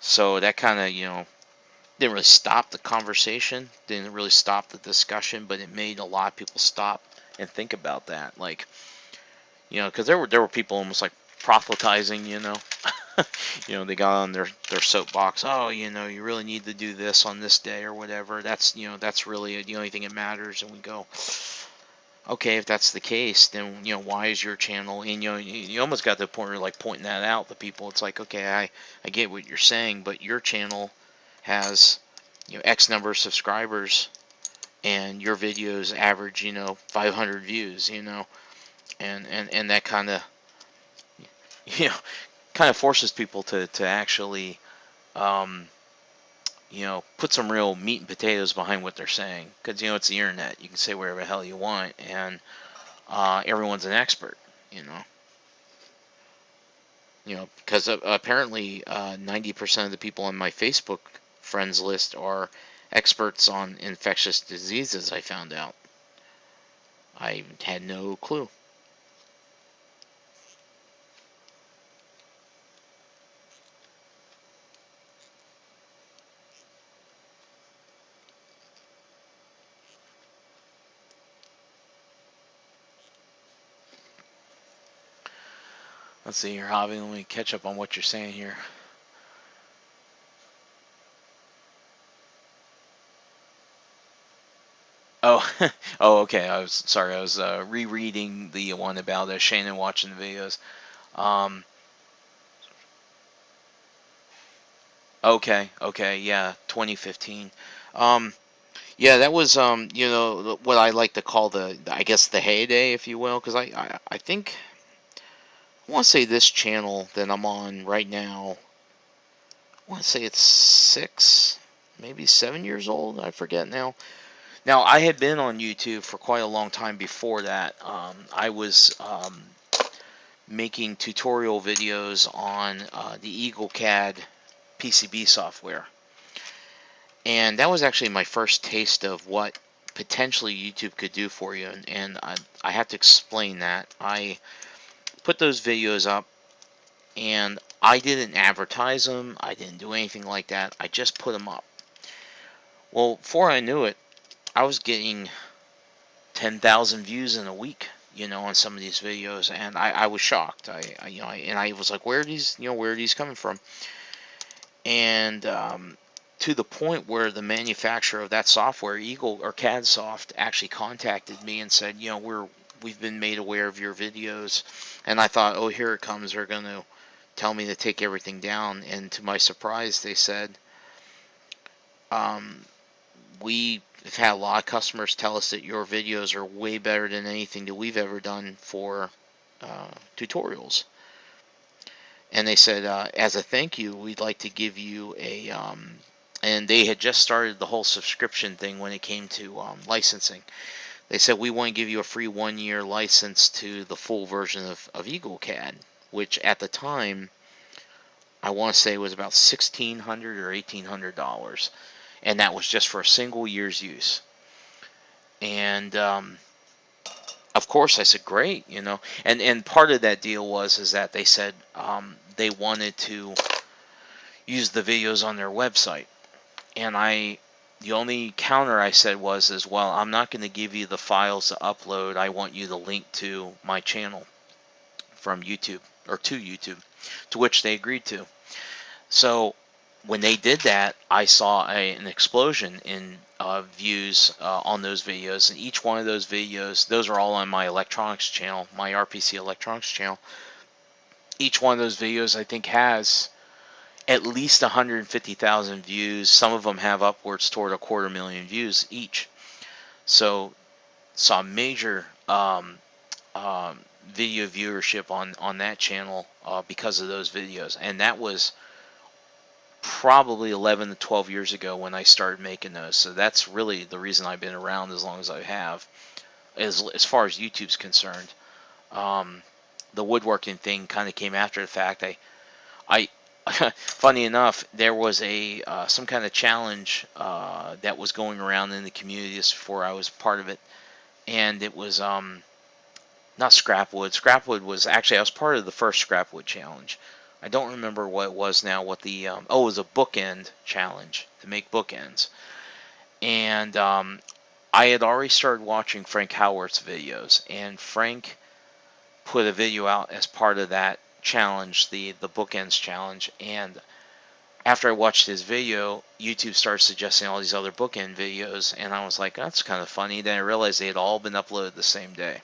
Speaker 4: So that kind of didn't really stop the conversation, didn't really stop the discussion, but it made a lot of people stop and think about that, like, because there were people almost like proselytizing, they got on their soapbox. Oh, you really need to do this on this day or whatever. That's that's really the only thing that matters. And we go, okay, if that's the case, then why is your channel? And you almost got to the point where you're like pointing that out to people. It's like, okay, I get what you're saying, but your channel has X number of subscribers, and your videos average 500 views, and that kind of forces people to actually put some real meat and potatoes behind what they're saying, because it's the internet. You can say whatever the hell you want, and everyone's an expert, because apparently 90% of the people on my Facebook friends list are experts on infectious diseases. I found out. I had no clue. Let's see here, Javi. Let me catch up on what you're saying here. Oh, okay. I was sorry. I was rereading the one about Shannon watching the videos. Okay, yeah, 2015. Yeah, that was what I like to call I guess the heyday, if you will, because I think I want to say this channel that I'm on right now, I want to say it's 6, maybe 7 years old. I forget now. Now, I had been on YouTube for quite a long time before that. I was making tutorial videos on the EagleCAD PCB software. And that was actually my first taste of what potentially YouTube could do for you. And I have to explain that. I put those videos up and I didn't advertise them. I didn't do anything like that. I just put them up. Well, before I knew it, I was getting 10,000 views in a week, on some of these videos, and I was shocked. I was like, where are these coming from? And to the point where the manufacturer of that software, Eagle or CADSoft, actually contacted me and said, we've been made aware of your videos, and I thought, oh, here it comes. They're going to tell me to take everything down, and to my surprise, they said, we've had a lot of customers tell us that your videos are way better than anything that we've ever done for tutorials. And they said, as a thank you, we'd like to give you a, and they had just started the whole subscription thing when it came to licensing. They said, we want to give you a free 1-year license to the full version of EagleCAD, which at the time, I want to say was about $1,600 or $1,800. And that was just for a single year's use. And of course, I said, great, And part of that deal is that they said they wanted to use the videos on their website. And the only counter I said was, well, I'm not going to give you the files to upload. I want you to link to my channel from YouTube, or to YouTube, to which they agreed to. So when they did that, I saw an explosion in views on those videos, and each one of those videos, those are all on my electronics channel, my RPC electronics channel. Each one of those videos, I think, has at least 150,000 views. Some of them have upwards toward 250,000 views each. So saw major video viewership on that channel because of those videos, and that was probably 11 to 12 years ago when I started making those. So that's really the reason I've been around as long as I have, as far as YouTube's concerned. The woodworking thing kind of came after the fact. I funny enough, there was some kind of challenge that was going around in the communities before I was part of it, and it was not Scrapwood. Scrapwood was actually, I was part of the first Scrapwood challenge. I don't remember what it was now. What the it was a bookend challenge to make bookends, and I had already started watching Frank Howarth's videos, and Frank put a video out as part of that challenge, the bookends challenge. And after I watched his video, YouTube started suggesting all these other bookend videos, and I was like, that's kind of funny. Then I realized they had all been uploaded the same day,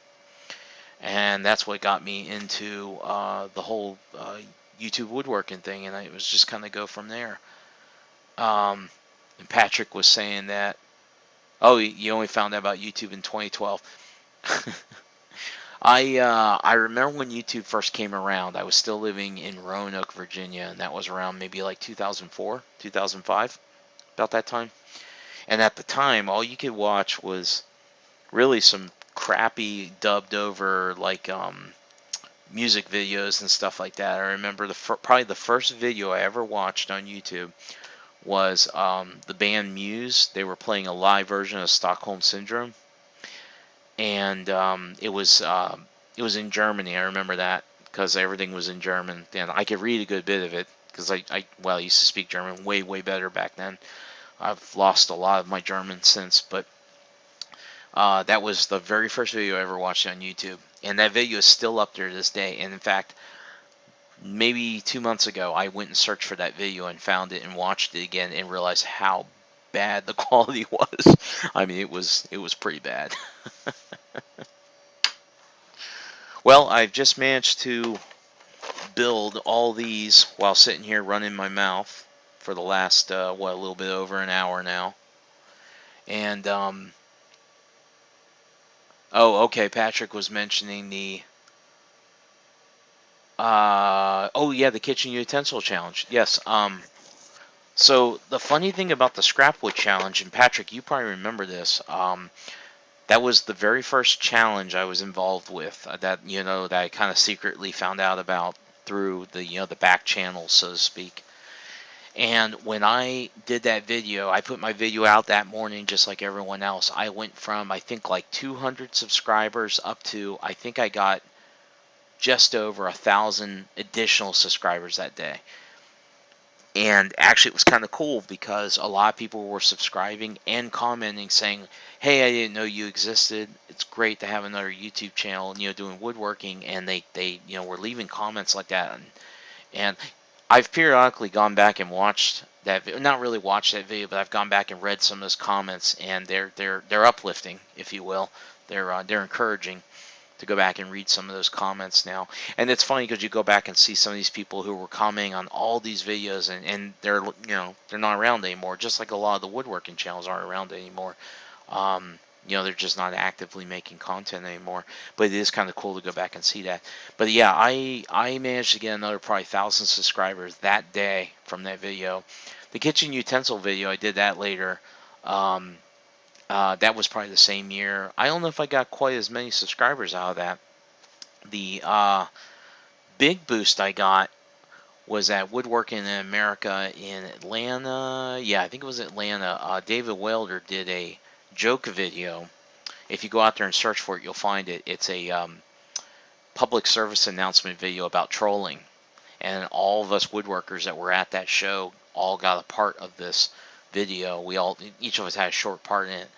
Speaker 4: and that's what got me into the whole YouTube woodworking thing, and it was just kind of go from there. And Patrick was saying that, oh, you only found out about YouTube in 2012. I remember when YouTube first came around. I was still living in Roanoke, Virginia, and that was around maybe like 2004, 2005, about that time. And at the time, all you could watch was really some crappy dubbed over like music videos and stuff like that. I remember probably the first video I ever watched on YouTube was the band Muse. They were playing a live version of Stockholm Syndrome, and it was in Germany. I remember that because everything was in German, and I could read a good bit of it because I used to speak German way better back then. I've lost a lot of my German since, but that was the very first video I ever watched on YouTube. And that video is still up there to this day. And in fact, maybe 2 months ago, I went and searched for that video and found it and watched it again and realized how bad the quality was. I mean, it was pretty bad. Well, I've just managed to build all these while sitting here running my mouth for the last, a little bit over an hour now. And, oh, okay, Patrick was mentioning the, oh yeah, the kitchen utensil challenge. Yes, so the funny thing about the Scrapwood challenge, and Patrick, you probably remember this, that was the very first challenge I was involved with, that I kind of secretly found out about through the, the back channel, so to speak. And when I did that video, I put my video out that morning just like everyone else. I went from, I think, like 200 subscribers up to, I think I got just over 1,000 additional subscribers that day. And actually, it was kind of cool because a lot of people were subscribing and commenting saying, hey, I didn't know you existed. It's great to have another YouTube channel, doing woodworking. And they were leaving comments like that. And I've periodically gone back and watched that video, not really watched that video, but I've gone back and read some of those comments, and they're uplifting, if you will. They're encouraging to go back and read some of those comments now. And it's funny because you go back and see some of these people who were commenting on all these videos, and they're they're not around anymore, just like a lot of the woodworking channels aren't around anymore. They're just not actively making content anymore. But it is kind of cool to go back and see that. But yeah, I managed to get another probably 1,000 subscribers that day from that video. The kitchen utensil video, I did that later. That was probably the same year. I don't know if I got quite as many subscribers out of that. The big boost I got was at Woodworking in America in Atlanta. Yeah, I think it was Atlanta. David Welder did a joke video. If you go out there and search for it, you'll find it. It's a public service announcement video about trolling. And all of us woodworkers that were at that show all got a part of this video. Each of us had a short part in it.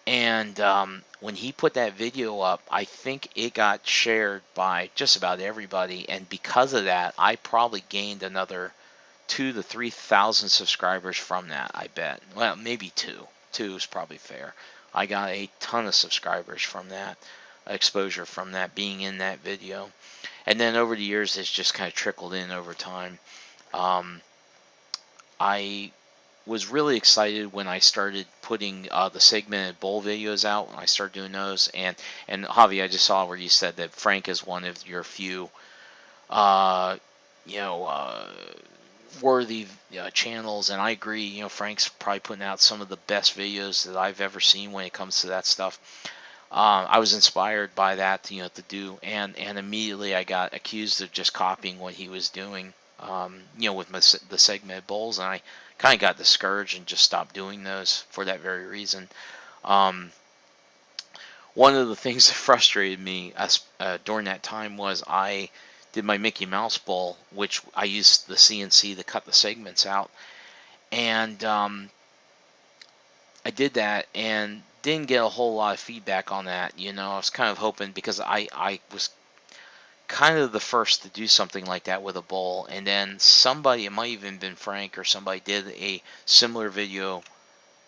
Speaker 4: And when he put that video up, I think it got shared by just about everybody. And because of that, I probably gained another 2,000 to 3,000 subscribers from that, I bet. Well, maybe 2. 2 is probably fair. I got a ton of subscribers from that, exposure from that, being in that video. And then over the years, it's just kind of trickled in over time. I was really excited when I started putting the segmented bowl videos out. When I started doing those, and Javi, I just saw where you said that Frank is one of your few, worthy channels, and I agree. Frank's probably putting out some of the best videos that I've ever seen when it comes to that stuff. I was inspired by that, to do, and immediately I got accused of just copying what he was doing, with the segmented bowls, and I kind of got discouraged and just stopped doing those for that very reason. One of the things that frustrated me during that time was I did my Mickey Mouse bowl, which I used the CNC to cut the segments out, and I did that and didn't get a whole lot of feedback on that. I was kind of hoping, because I was kind of the first to do something like that with a bowl, and then somebody, it might even been Frank or somebody, did a similar video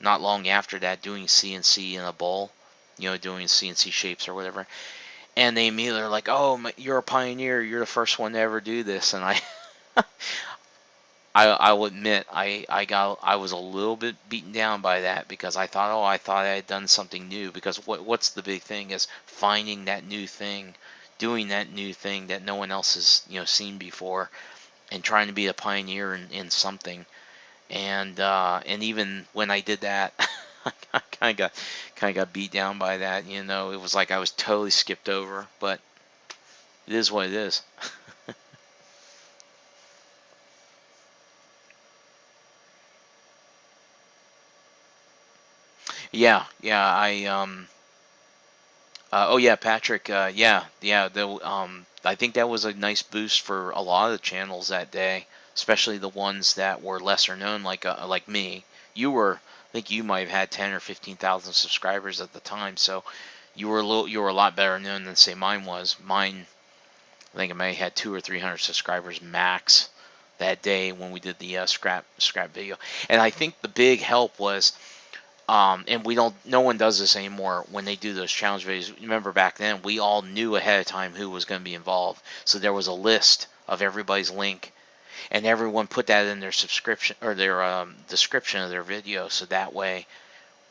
Speaker 4: not long after that doing CNC in a bowl, doing CNC shapes or whatever, and they immediately are like, oh, you're a pioneer, you're the first one to ever do this. And I will admit I was a little bit beaten down by that, because I thought I had done something new, because what's the big thing is finding that new thing, doing that new thing that no one else has seen before, and trying to be a pioneer in something. And even when I did that, I kind of got beat down by that. It was like I was totally skipped over, but it is what it is. Yeah, oh yeah, Patrick. Yeah. I think that was a nice boost for a lot of the channels that day, especially the ones that were lesser known, like me. I think you might have had 10 or 15,000 subscribers at the time, so you were a lot better known than, say, mine was. Mine, I think I may have had 200 or 300 subscribers max that day when we did the scrap video. And I think the big help was, and no one does this anymore when they do those challenge videos. Remember back then, we all knew ahead of time who was going to be involved. So there was a list of everybody's link, and everyone put that in their subscription or their description of their video. So that way,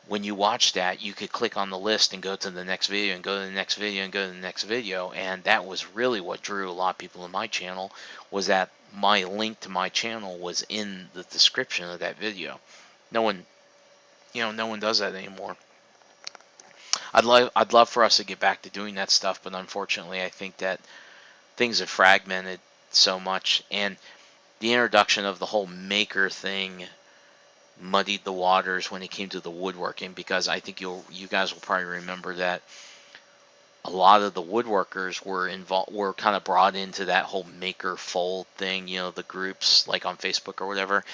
Speaker 4: when you watch that, you could click on the list and go to the next video and go to the next video and go to the next video. And that was really what drew a lot of people to my channel, was that my link to my channel was in the description of that video. No one does that anymore. I'd love for us to get back to doing that stuff, but unfortunately, I think that things have fragmented so much. And the introduction of the whole maker thing muddied the waters when it came to the woodworking, because I think you guys will probably remember that a lot of the woodworkers were kind of brought into that whole maker fold thing, the groups like on Facebook or whatever,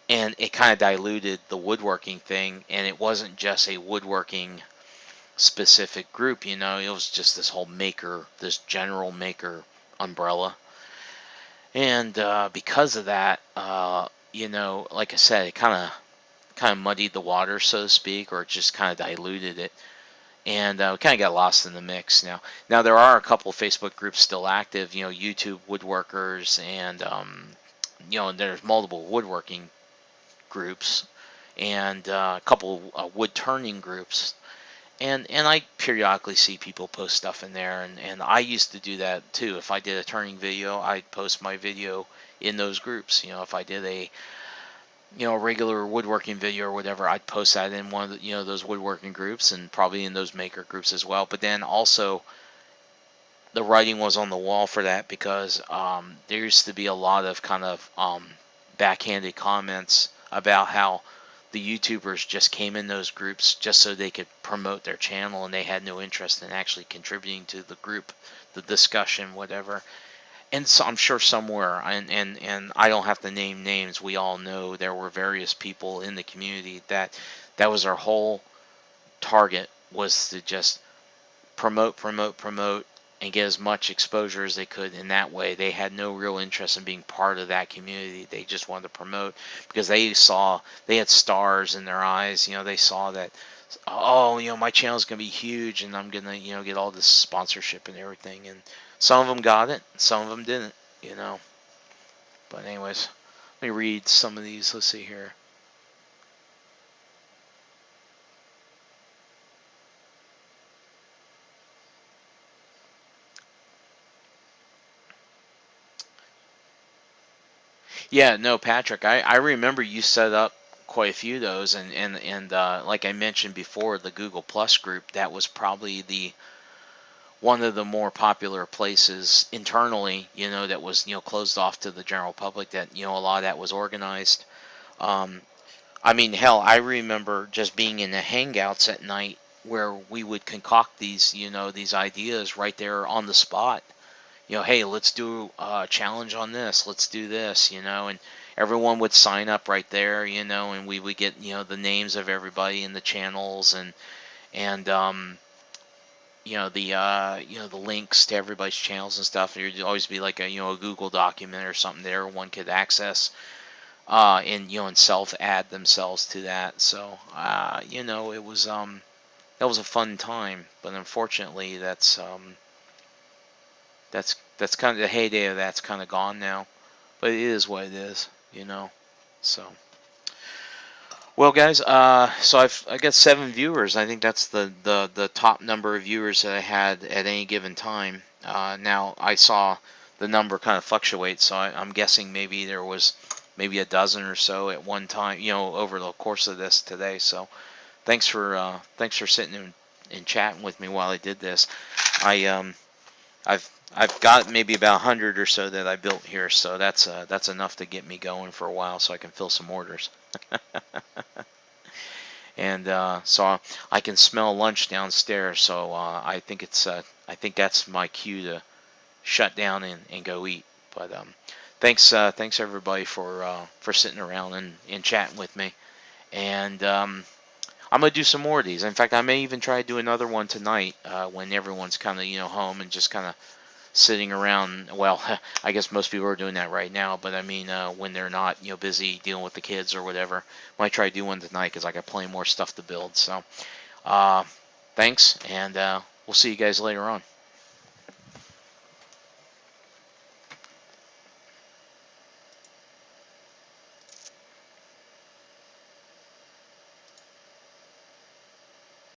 Speaker 4: and it kind of diluted the woodworking thing, and it wasn't just a woodworking specific group, it was just this whole maker, this general maker umbrella. And because of that, like I said, it kind of muddied the water, so to speak, or it just kind of diluted it, and kind of got lost in the mix. Now there are a couple of Facebook groups still active, YouTube woodworkers, and there's multiple woodworking groups, and a couple wood turning groups, and I periodically see people post stuff in there, and I used to do that too. If I did a turning video, I'd post my video in those groups. If I did a regular woodworking video or whatever, I'd post that in one of the, those woodworking groups, and probably in those maker groups as well. But then also the writing was on the wall for that, because there used to be a lot of kind of backhanded comments about how the YouTubers just came in those groups just so they could promote their channel, and they had no interest in actually contributing to the group, the discussion, whatever. And so I'm sure somewhere, and I don't have to name names, we all know there were various people in the community that was their whole target, was to just promote, and get as much exposure as they could in that way. They had no real interest in being part of that community. They just wanted to promote because they had stars in their eyes. They saw that, oh, my channel's going to be huge, and I'm going to, get all this sponsorship and everything. And some of them got it, some of them didn't, But anyways, let me read some of these. Let's see here. Yeah, no, Patrick, I remember you set up quite a few of those, and like I mentioned before, the Google Plus group, that was probably one of the more popular places internally, that was, closed off to the general public, that, a lot of that was organized. I mean, hell, I remember just being in the Hangouts at night where we would concoct these, these ideas right there on the spot. Hey, let's do a challenge on this, let's do this, and everyone would sign up right there, and we would get, the names of everybody in the channels, and the links to everybody's channels and stuff. There'd always be like a Google document or something that everyone could access, and self-add themselves to that. So it was that was a fun time, but unfortunately that's kind of the heyday of that's kind of gone now. But it is what it is, So. Well, guys, so I got 7 viewers. I think that's the top number of viewers that I had at any given time. Now I saw the number kind of fluctuate, so I'm guessing maybe there was maybe a dozen or so at one time, over the course of this today. So thanks for sitting and chatting with me while I did this. I've got maybe about 100 or so that I built here, so that's enough to get me going for a while, so I can fill some orders. And so I can smell lunch downstairs, so I think that's my cue to shut down and go eat. But thanks everybody for sitting around and chatting with me, and I'm gonna do some more of these. In fact, I may even try to do another one tonight when everyone's kind of home and just kind of sitting around. Well, I guess most people are doing that right now, but I mean when they're not busy dealing with the kids or whatever. Might try to do one tonight because I got plenty more stuff to build. So thanks, and we'll see you guys later on.